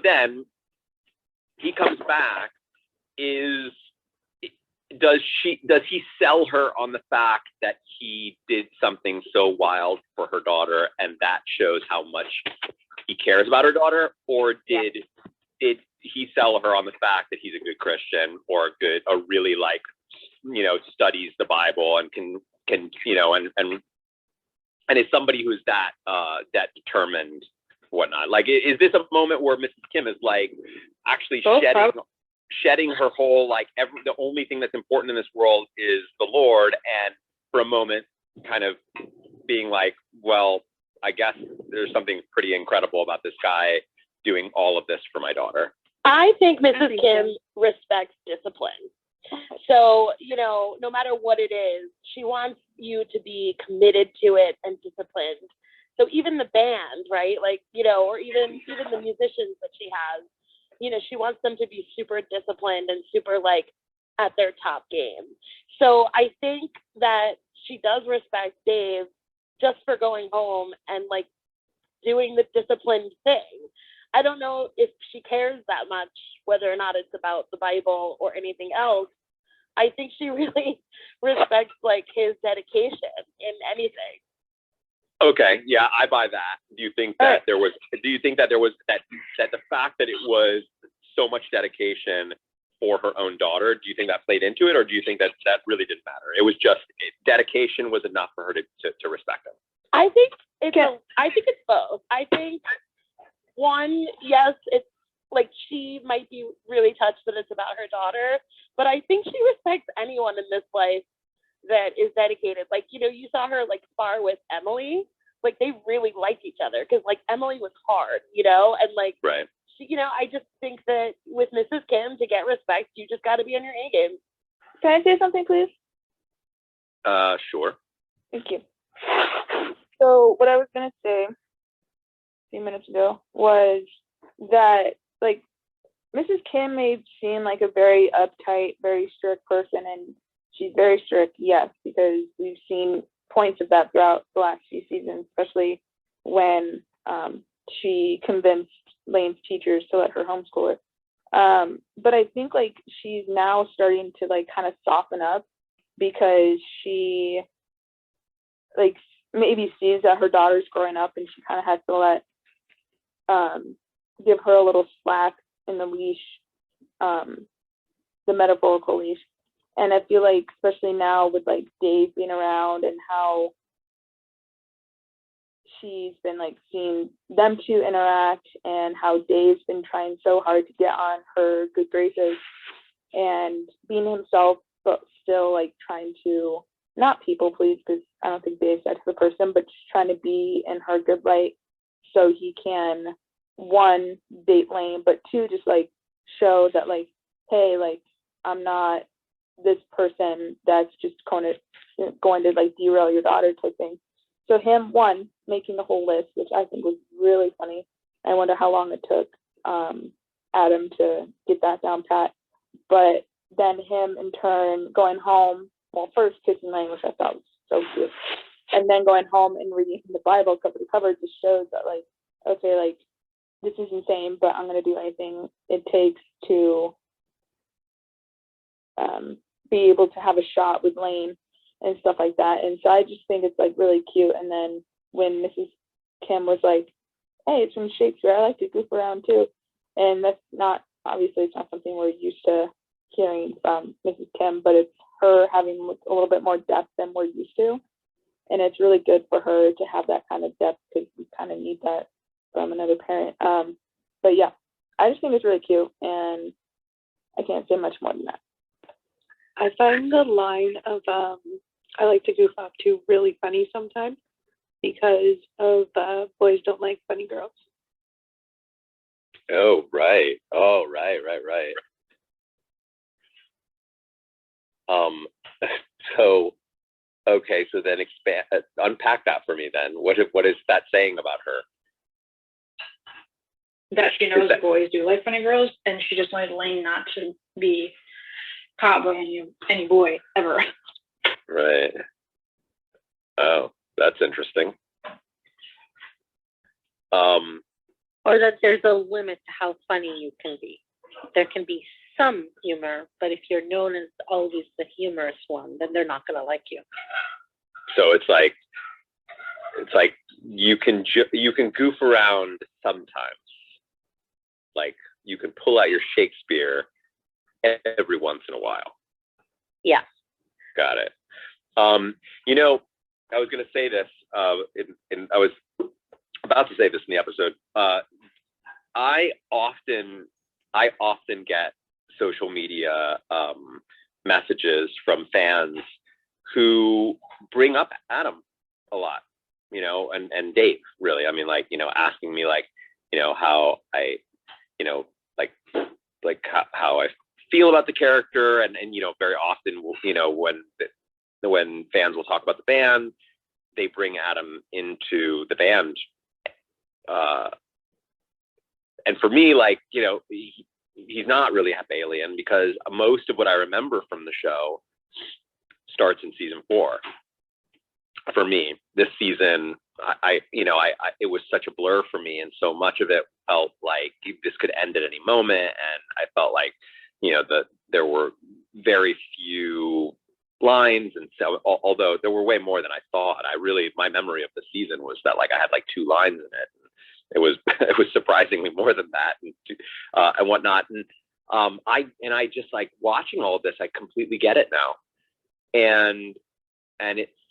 then he comes back. Does he sell her on the fact that he did something so wild for her daughter, and that shows how much he cares about her daughter, or did he sell her on the fact that he's a good Christian or really like, studies the Bible and can and is somebody who's that determined, whatnot? Like, is this a moment where Mrs. Kim is like actually shedding her whole, like, the only thing that's important in this world is the Lord, and for a moment kind of being like, there's something pretty incredible about this guy doing all of this for my daughter. I think Mrs. Kim respects discipline. So, you know, no matter what it is, she wants you to be committed to it and disciplined. So even the band, right? Like, you know, or even the musicians that she has, you know, she wants them to be super disciplined and super like at their top game. So I think that she does respect Dave just for going home and like doing the disciplined thing. I don't know if she cares that much, whether or not it's about the Bible or anything else. I think she really respects like his dedication in anything. Okay, yeah, I buy that. Do you think that there was that the fact that it was so much dedication for her own daughter, do you think that played into it, or do you think that really didn't matter? It was just dedication was enough for her to respect him? I think it's both. I think one, yes, it's like she might be really touched that it's about her daughter, but I think she respects anyone in this life that is dedicated. Like, you know, you saw her like spar with Emily. Like they really liked each other because like Emily was hard, you know, and like right. She, you know, I just think that with Mrs. Kim, to get respect, you just got to be on your A game. Can I say something, please? Sure. Thank you. So what I was gonna say a few minutes ago was that like Mrs. Kim may seem like a very uptight, very strict person, and she's very strict, yes, because we've seen points of that throughout the last few seasons, especially when she convinced Lane's teachers to let her homeschool her. But I think like she's now starting to like kind of soften up because she like maybe sees that her daughter's growing up and she kind of has to let give her a little slack in the leash, the metaphorical leash. And I feel like especially now with like Dave being around and how she's been like seeing them two interact and how Dave's been trying so hard to get on her good graces and being himself, but still like trying to not people please, because I don't think Dave's that type of person, but just trying to be in her good light so he can, one, date Lane, but two, just like show that like, hey, like I'm not this person that's just going to like derail your daughter type thing. So him, one, making the whole list, which I think was really funny. I wonder how long it took Adam to get that down pat. But then him in turn going home, well, first kissing Lane, which I thought was so cute. And then going home and reading the Bible cover to cover just shows that like, okay, like this is insane, but I'm going to do anything it takes to be able to have a shot with Lane and stuff like that. And so I just think it's like really cute. And then when Mrs. Kim was like, hey, it's from Shakespeare, I like to goof around too. And that's not, obviously it's not something we're used to hearing from Mrs. Kim, but it's her having a little bit more depth than we're used to. And it's really good for her to have that kind of depth because we kind of need that from another parent. But yeah, I just think it's really cute and I can't say much more than that. I find the line of I like to goof off too really funny sometimes because of boys don't like funny girls. Oh, right. Oh, right. So, okay, so then unpack that for me then. What is that saying about her? That she knows boys do like funny girls, and she just wanted Lane not to be caught by any boy ever. Right. Oh, that's interesting. Or that there's a limit to how funny you can be. There can be some humor, but if you're known as always the humorous one, then they're not going to like you. So it's like you can goof around sometimes. Like you can pull out your Shakespeare every once in a while. Yeah. Got it. You know, I was going to say this, and I was about to say this in the episode. I often get social media messages from fans who bring up Adam a lot. you know, and Dave, really. I mean, like, you know, asking me like, you know, how I, you know, like how I feel about the character, and you know, very often, you know, when fans will talk about the band, they bring Adam into the band, and for me, like, you know, he's not really half alien, because most of what I remember from the show starts in season 4. For me, this season, it was such a blur for me, and so much of it felt like this could end at any moment, and I felt like, you know, there were very few lines, and so, although there were way more than I thought, my memory of the season was that, like, I had like 2 lines in it. It was surprisingly more than that, and whatnot. And I just, like, watching all of this, I completely get it now, and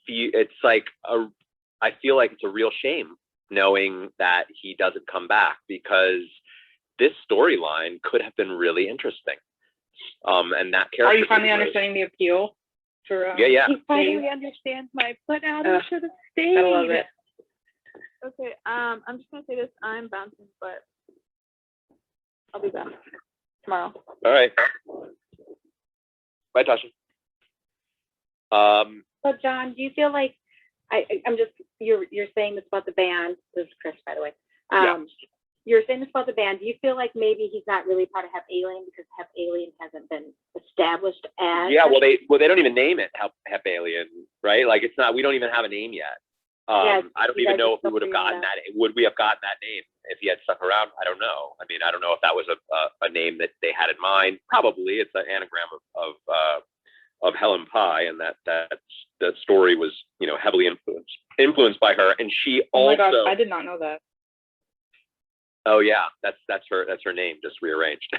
it's like I feel like it's a real shame knowing that he doesn't come back, because this storyline could have been really interesting. And that character. Are you finally understanding the appeal for? Yeah. He finally understands but Adam should have stayed. Gotta love it. Okay, I'm just gonna say this. I'm bouncing, but I'll be back tomorrow. All right. Bye, Tasha. So John, do you feel like I'm just you're saying this about the band? This is Chris, by the way. Yeah. You're saying this about the band. Do you feel like maybe he's not really part of Hep Alien because Hep Alien hasn't been established as? Yeah, well, they don't even name it Hep Alien, right? Like, it's not. We don't even have a name yet. I don't even know if we would have gotten that. Would we have gotten that name if he had stuck around? I don't know. I mean, I don't know if that was a name that they had in mind. Probably it's an anagram of Helen Pye, and that story was, you know, heavily influenced by her, and she also. Oh my gosh, I did not know that. Oh yeah, that's her name, just rearranged.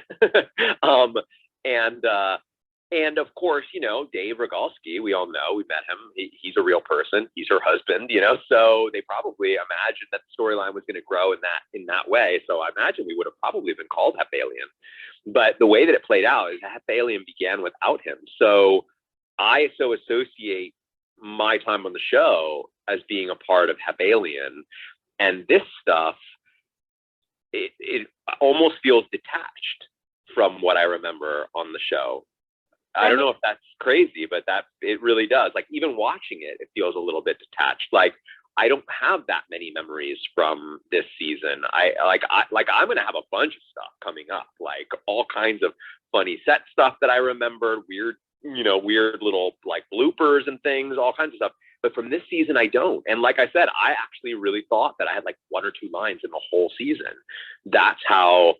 And of course, you know, Dave Rogalski, we all know, we met him. He's a real person. He's her husband, you know. So they probably imagined that the storyline was going to grow in that way. So I imagine we would have probably been called Hep Alien. But the way that it played out is Hep Alien began without him. So I associate my time on the show as being a part of Hep Alien, and this stuff, it almost feels detached from what I remember on the show. I don't know if that's crazy, but it really does. Like, even watching it, it feels a little bit detached. Like, I don't have that many memories from this season. I'm gonna have a bunch of stuff coming up, like all kinds of funny set stuff that I remembered, weird little like bloopers and things, all kinds of stuff. But from this season, I don't. And like I said, I actually really thought that I had like 1 or 2 lines in the whole season. That's how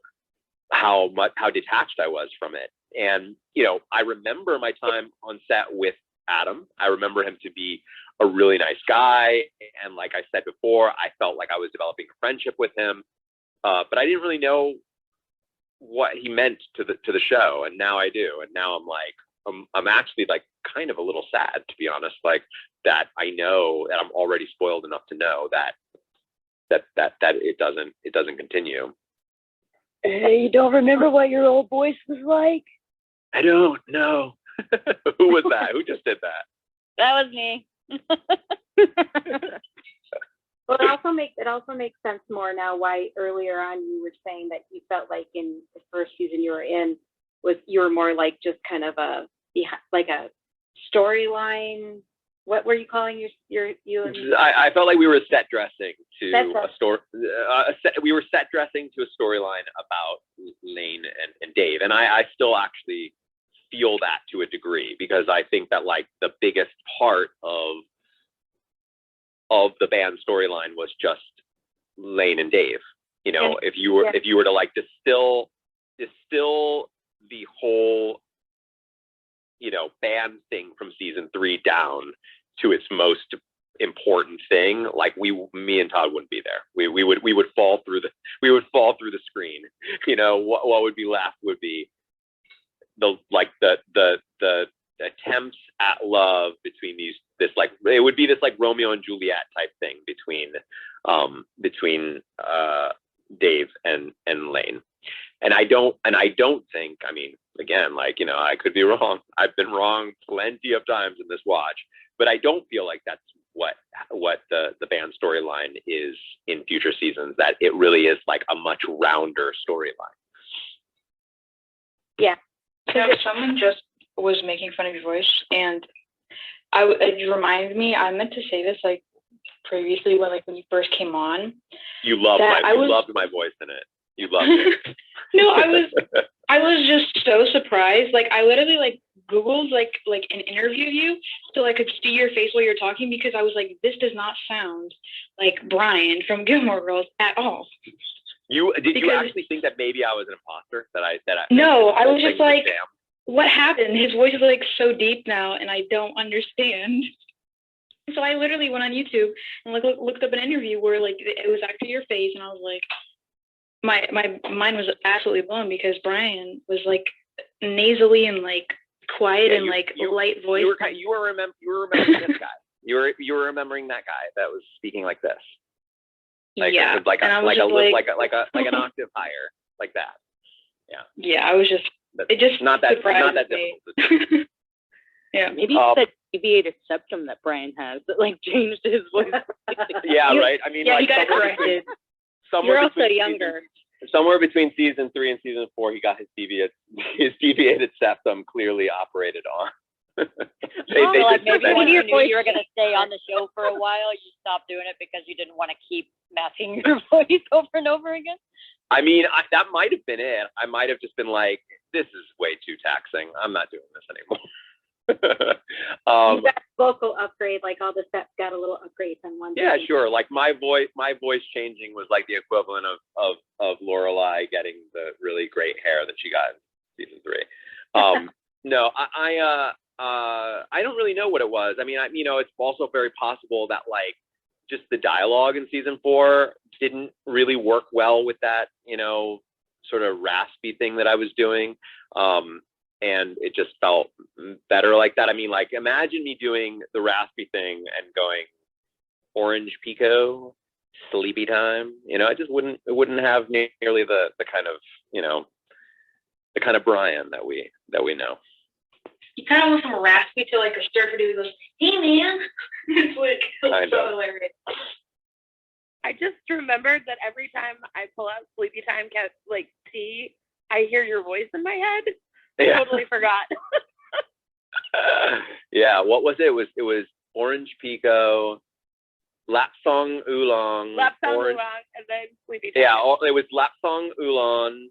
detached I was from it. And, you know, I remember my time on set with Adam. I remember him to be a really nice guy. And like I said before, I felt like I was developing a friendship with him. But I didn't really know what he meant to the show. And now I do. And now I'm like, I'm actually like kind of a little sad, to be honest, like that I know that I'm already spoiled enough to know that it doesn't continue. Hey, you don't remember what your old voice was like? I don't know. Who was that? Who just did that? That was me. Well, it also makes sense more now why earlier on you were saying that you felt like in the first season you were in you were more like just kind of a storyline. What were you calling you? I felt like we were set dressing to a story. We were set dressing to a storyline about Lane and Dave, and I still actually feel that to a degree, because I think that like the biggest part of the band storyline was just Lane and Dave. You know, if you were to like distill the whole, you know, band thing from season 3 down to its most important thing, like me and Todd wouldn't be there. We would fall through the screen. You know, what would be left would be the attempts at love between it would be this like Romeo and Juliet type thing between Dave and Lane. And I don't think, I mean, again, like, you know, I could be wrong. I've been wrong plenty of times in this watch, but I don't feel like that's what the band storyline is in future seasons, that it really is like a much rounder storyline. Yeah. Someone just was making fun of your voice, and it reminded me, I meant to say this like previously when you first came on. You loved loved my voice in it. You loved it. No, I was just so surprised. Like I literally like Googled like an interview of you so I could see your face while you're talking, because I was like, this does not sound like Brian from Gilmore Girls at all. Did you actually think that maybe I was an imposter? No, I was just like, what happened? His voice is like so deep now, and I don't understand. So I literally went on YouTube and looked up an interview where like it was actually your face, and I was like, my mind was absolutely blown, because Brian was like nasally and like quiet and like light voice. You were remembering this guy. You were remembering that guy that was speaking like this. Like, yeah, like an octave higher, like that. Yeah. Yeah, I was just. It just not that difficult to do. Yeah, maybe it's that deviated septum that Brian has that like changed his voice. Yeah, right. I mean, yeah, like he got corrected. You're also younger. Somewhere between season 3 and season 4, he got his deviated septum clearly operated on. Maybe when you knew you were going to stay on the show for a while, you stopped doing it because you didn't want to keep masking your voice over and over again. I mean, that might have been it. I might have just been like, this is way too taxing. I'm not doing this anymore. You got a vocal upgrade, like all the steps got a little upgrade on one. Yeah, sure. Like my voice changing was like the equivalent of Lorelai getting the really great hair that she got in season 3. No, I don't really know what it was. I mean, it's also very possible that like just the dialogue in season 4 didn't really work well with that, sort of raspy thing that I was doing. And it just felt better like that. I mean, like, imagine me doing the raspy thing and going orange pico, sleepy time. It wouldn't have nearly the kind of, the kind of Brian that we know. You kind of went from raspy to like a surfer dude who goes, "Hey man," it's like so hilarious. I just remembered that every time I pull out Sleepy Time like tea, I hear your voice in my head. Yeah. Totally forgot. Yeah, what was it? It was orange pico, lap song oolong, oolong, and then Sleepy Time. Yeah, it was lap song oolong.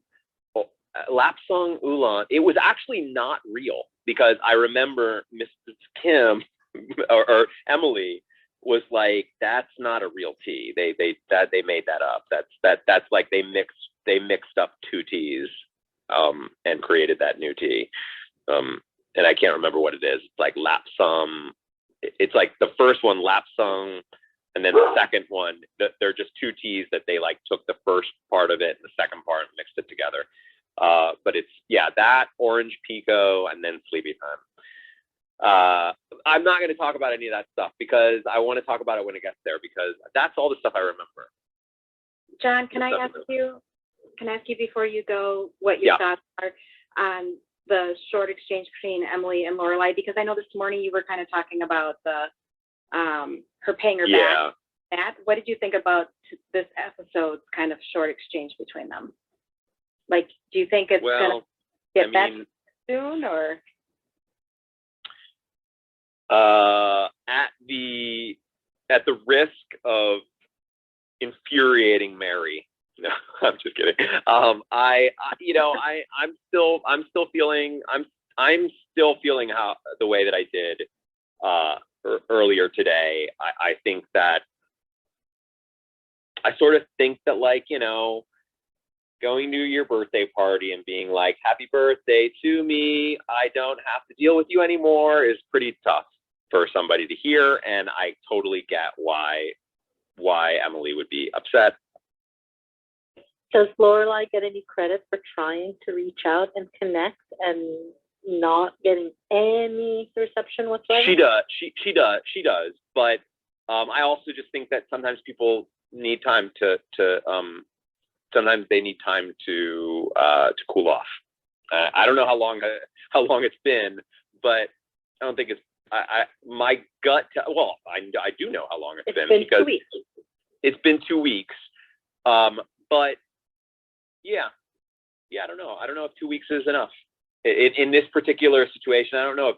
It was actually not real, because I remember Mrs. Kim or Emily was like, "That's not a real tea. They made that up. That's like they mixed up 2 teas, and created that new tea. And I can't remember what it is. It's like lapsang. It's like the first one lapsang, and then the second one, they're just 2 teas that they like took the first part of it and the second part and mixed it together. But it's, yeah, that orange pico and then sleepy time. I'm not going to talk about any of that stuff because I want to talk about it when it gets there, because that's all the stuff I remember. John, can I ask you before you go what your thoughts are on the short exchange between Emily and Lorelai? Because I know this morning you were kind of talking about the her paying her back. What did you think about this episode's kind of short exchange between them? Like, do you think it's gonna get better soon, or? At the risk of infuriating Mary, no, I'm just kidding. I'm still feeling how the way that I did earlier today. I think that I sort of think that, like, going to your birthday party and being like, happy birthday to me, I don't have to deal with you anymore, is pretty tough for somebody to hear. And I totally get why Emily would be upset. Does Lorelai get any credit for trying to reach out and connect and not getting any reception whatsoever? She does. She does. But I also just think that sometimes people need time to sometimes they need time to cool off. I don't know how long it's been, but I don't think my gut, well, I do know how long it's been been 2 because weeks. it's been 2 weeks. But yeah, I don't know. I don't know if 2 weeks is enough in this particular situation. I don't know if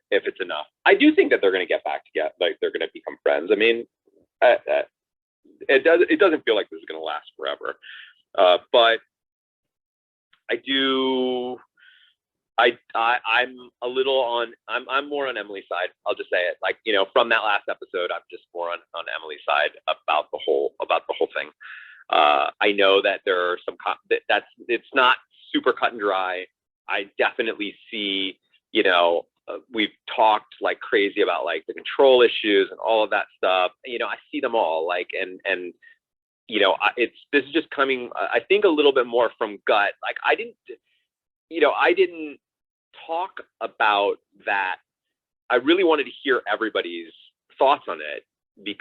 it's enough. I do think that they're going to get back together, like they're going to become friends. I mean, it doesn't feel like this is going to last forever. But I do. I'm a little on. I'm more on Emily's side. I'll just say it. Like, you know, from that last episode, I'm just more on Emily's side about the whole thing. I know that there are some it's not super cut and dry. I definitely see, you know, we've talked like crazy about like the control issues and all of that stuff. You know, I see them all, like, and you know, this is just coming, I think, a little bit more from gut. Like, I didn't talk about that. I really wanted to hear everybody's thoughts on it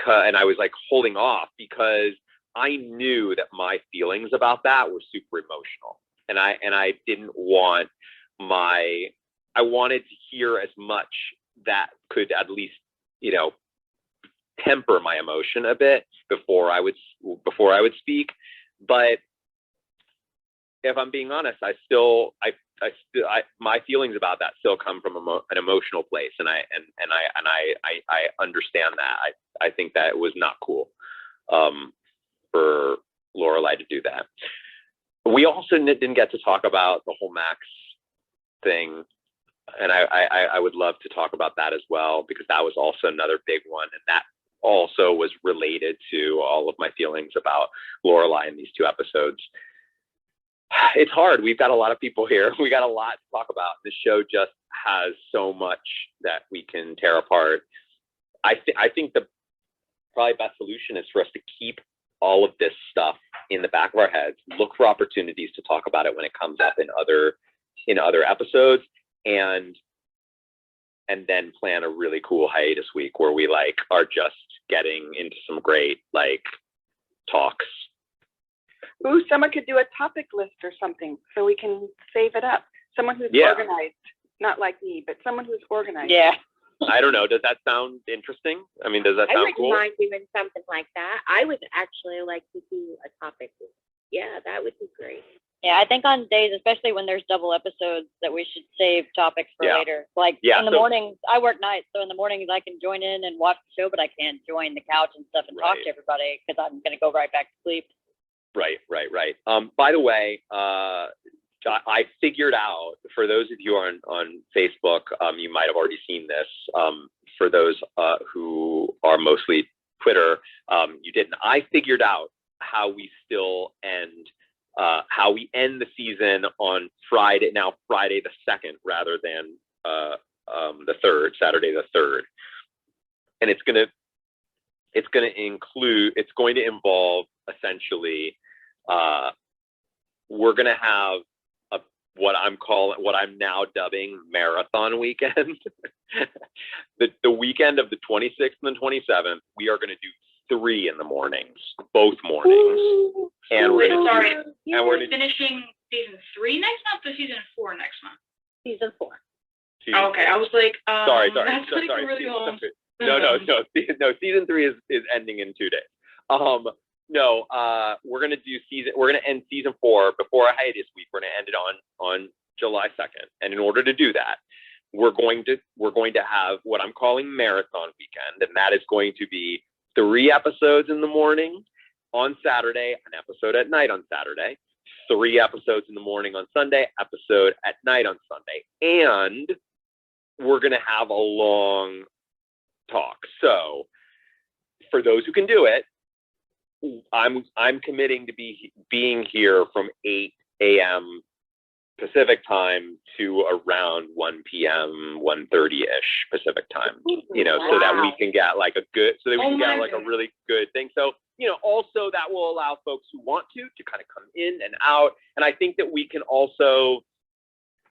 and I was like holding off because I knew that my feelings about that were super emotional, and I didn't want I wanted to hear as much that could at least, you know, temper my emotion a bit before I would speak. But if I'm being honest, my feelings about that still come from an emotional place, and I understand that. I think that it was not cool for Lorelai to do that. We also didn't get to talk about the whole Max thing, and I would love to talk about that as well, because that was also another big one, and that also was related to all of my feelings about Lorelai in these 2 episodes. It's hard. We've got a lot of people here. We got a lot to talk about. The show just has so much that we can tear apart. I think the probably best solution is for us to keep all of this stuff in the back of our heads, look for opportunities to talk about it when it comes up in other episodes, and then plan a really cool hiatus week where we like are just getting into some great like talks. Ooh, someone could do a topic list or something so we can save it up. Someone who's organized, not like me, but someone who's organized. Yeah. I don't know. Does that sound interesting? I mean, does that sound cool? I wouldn't mind doing something like that. I would actually like to do a topic list. Yeah, that would be great. Yeah, I think on days, especially when there's double episodes, that we should save topics for later. Like in the mornings, I work nights, so in the mornings I can join in and watch the show, but I can't join the couch and stuff and talk to everybody because I'm going to go right back to sleep. Right. By the way, I figured out, for those of you on Facebook, you might have already seen this. For those who are mostly Twitter, you didn't. I figured out how we still end, how we end the season on Friday. Now Friday the 2nd rather than the 3rd, Saturday the 3rd, and it's going to involve essentially. We're going to have what I'm now dubbing marathon weekend. the weekend of the 26th and the 27th, we are going to do 3 in the mornings, both mornings. Ooh, and we're finishing season 3 next month or season 4 next month? Season 4. Okay, I was like, sorry. That's really long. No. Season 3 is ending in 2 days. No, we're gonna end season 4 before our hiatus week. We're gonna end it on July 2nd, and in order to do that, we're going to have what I'm calling marathon weekend, and that is going to be 3 episodes in the morning on Saturday, an episode at night on Saturday, 3 episodes in the morning on Sunday, episode at night on Sunday, and we're gonna have a long talk. So, for those who can do it, I'm committing to being here from 8 a.m. Pacific time to around 1 p.m., 1:30-ish Pacific time, you know, so that we can get like a really good thing. So, you know, also that will allow folks who want to kind of come in and out. And I think that we can also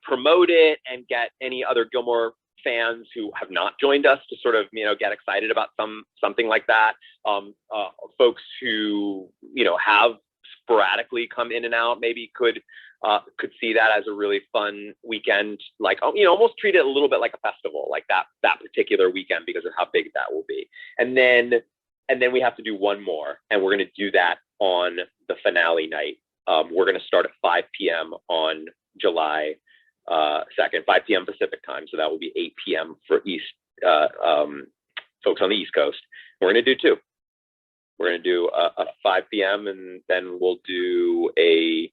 promote it and get any other Gilmore fans who have not joined us to sort of, you know, get excited about something like that. Folks who, you know, have sporadically come in and out maybe could could see that as a really fun weekend, like, you know, almost treat it a little bit like a festival, like that particular weekend because of how big that will be. And then we have to do one more, and we're going to do that on the finale night. We're going to start at 5 p.m. on July 2nd, 5 p.m. Pacific time. So that will be 8 p.m. for folks on the East Coast. We're going to do 2. We're going to do a 5 p.m. and then we'll do a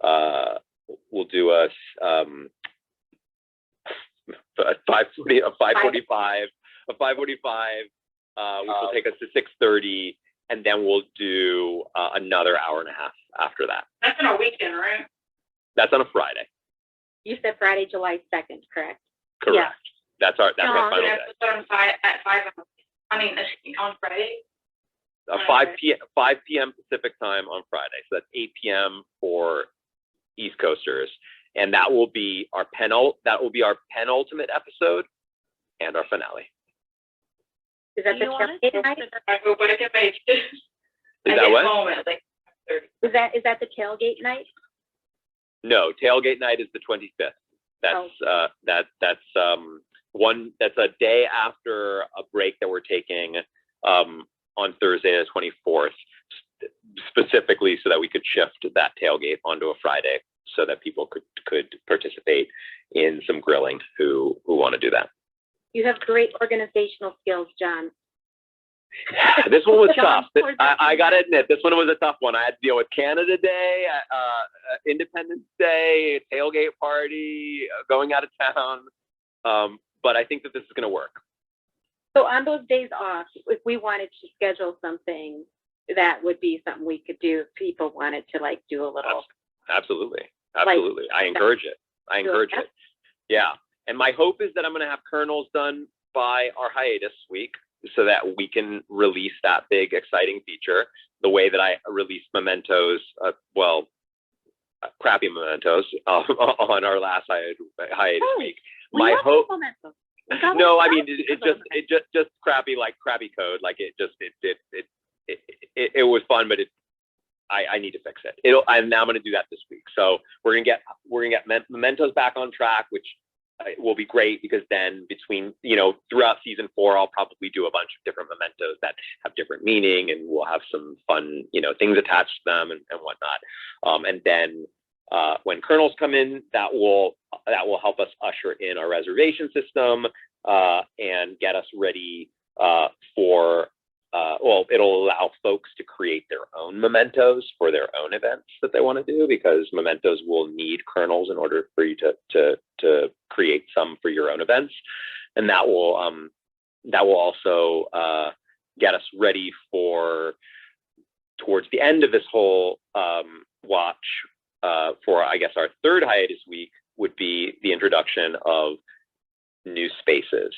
5:45, which will take us to 6:30, and then we'll do another hour and a half after that. That's on a weekend, right? That's on a Friday. You said Friday, July 2nd, correct? Correct. Yeah. That's our final day. On 5 on Friday. 5 p.m. Pacific time on Friday. So that's 8 p.m. for East Coasters, and that will be our penultimate episode and our finale. Is that the tailgate night? I hope I can make it. Is that what? Is that the tailgate night? No, tailgate night is the 25th. That's that's a day after a break that we're taking on Thursday the 24th, specifically so that we could shift that tailgate onto a Friday so that people could participate in some grilling who want to do that. You have great organizational skills, John. This one was tough. I got to admit, this one was a tough one. I had to deal with Canada Day, Independence Day, tailgate party, going out of town. But I think that this is going to work. So on those days off, if we wanted to schedule something, that would be something we could do if people wanted to like do a little. Absolutely. Like, I encourage it. Yeah. And my hope is that I'm going to have kernels done by our hiatus week so that we can release that big, exciting feature the way that I released mementos, crappy mementos on our last hiatus week. My hope. No, I mean it just crappy, like crappy code. Like it was fun, but I need to fix it. I'm now going to do that this week. So we're gonna get mementos back on track, which will be great because then throughout season 4, I'll probably do a bunch of different mementos that have different meaning, and we'll have some fun things attached to them and whatnot. And then when kernels come in, that will help us usher in our reservation system and get us ready for it'll allow folks to create their own mementos for their own events that they want to do, because mementos will need kernels in order for you to create some for your own events, and that will also get us ready for towards the end of this whole watch. For I guess our third hiatus week would be the introduction of new spaces.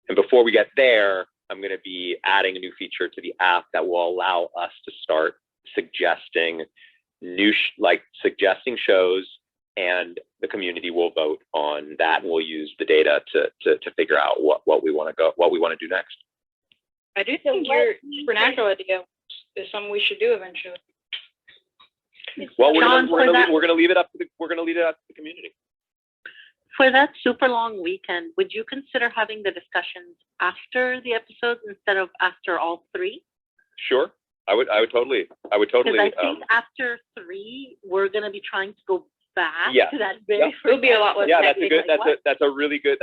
And before we get there, I'm going to be adding a new feature to the app that will allow us to start suggesting suggesting shows, and the community will vote on that. And we'll use the data to figure out what we want to do next. I do think your supernatural idea is something we should do eventually. Well, we're gonna leave it up to the community. For that super long weekend, would you consider having the discussions after the episodes instead of after all 3? Sure, I would totally. Because I think after 3, we're gonna be trying to go back to that very. It'll be a lot less. Yeah, that's a really good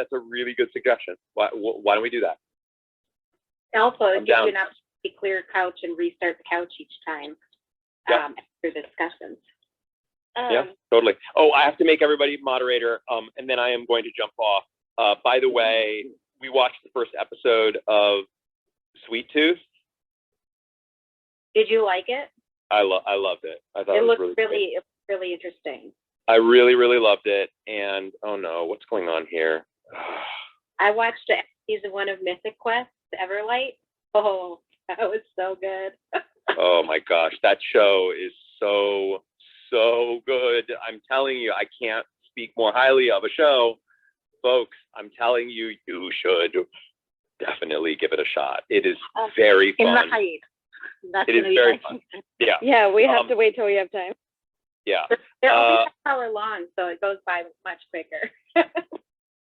suggestion. Why don't we do that? Also, give you an opportunity to clear a couch and restart the couch each time after the discussions. Yeah, totally. Oh, I have to make everybody moderator, and then I am going to jump off. By the way, we watched the first episode of Sweet Tooth. Did you like it? I loved it. I thought it was looked really interesting. I really loved it. And oh no, what's going on here? I watched season 1 of Mythic Quest, Everlight. Oh, that was so good. Oh my gosh, that show is so good. I'm telling you, I can't speak more highly of a show. Folks, I'm telling you, you should definitely give it a shot. It is very fun. In the height. That's it is very fun. Yeah. Yeah, we have to wait till we have time. Yeah. They're only an hour long, so it goes by much quicker.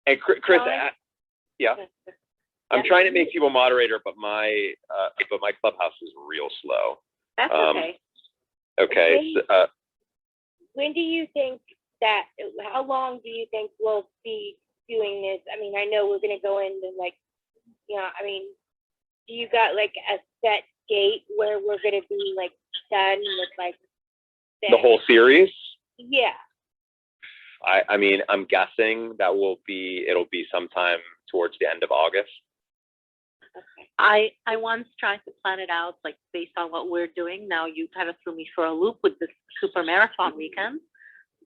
And Chris, yeah. I'm trying to make people moderator, but my Clubhouse is real slow. That's okay. Okay. When do you think that, how long do you think we'll be doing this? I mean, I know we're gonna go into like, I mean, do you got like a set date where we're gonna be like done with like The whole series? Yeah. I mean, I'm guessing that it'll be sometime towards the end of August. I once tried to plan it out, like based on what we're doing. Now you kind of threw me for a loop with this super marathon weekend,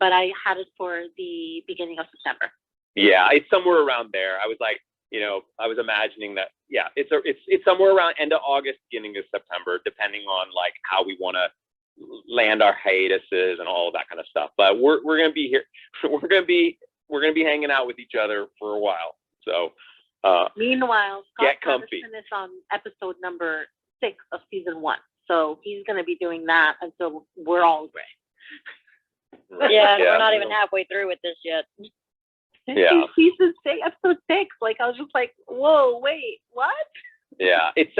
but I had it for the beginning of September. Yeah, it's somewhere around there. I was like, I was imagining that. Yeah, it's somewhere around end of August, beginning of September, depending on like how we want to land our hiatuses and all of that kind of stuff. But we're gonna be here. We're gonna be hanging out with each other for a while. So. Meanwhile, get Scott comfy. Patterson is on episode number 6 of season 1, so he's going to be doing that until we're all gray. Yeah, we're not even halfway through with this yet. Yeah. Season 6, episode 6. Like I was just like, whoa, wait, what? Yeah, if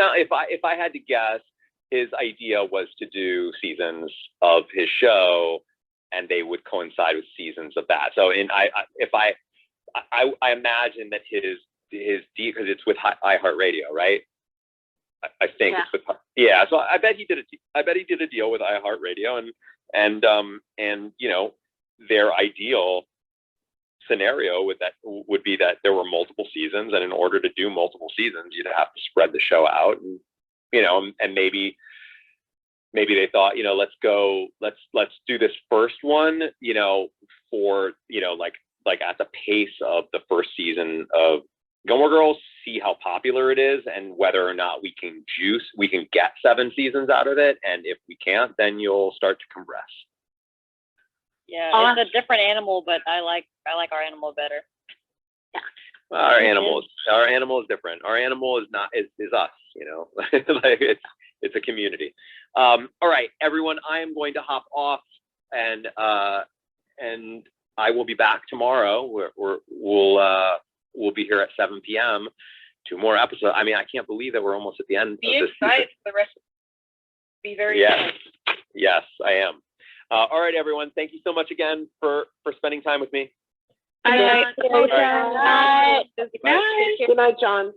I had to guess, his idea was to do seasons of his show, and they would coincide with seasons of that. So I imagine that his because it's with iHeartRadio, right? I think it's with So I bet he did a deal with iHeartRadio, and their ideal scenario would be that there were multiple seasons, and in order to do multiple seasons, you'd have to spread the show out, and maybe they thought, let's do this first one, for like at the pace of the first season of Gilmore Girls, see how popular it is and whether or not we can get 7 seasons out of it. And if we can't, then you'll start to compress. Yeah, it's a different animal, but I like our animal better. Yeah. Our animal is different. Our animal is us, like it's a community. All right, everyone, I am going to hop off, and I will be back tomorrow. We'll be here at 7 p.m. 2 more episodes. I mean, I can't believe that we're almost at the end. Be excited for the rest. Be very excited. Yes, I am. All right, everyone. Thank you so much again for spending time with me. Good night. All right. Good night, John.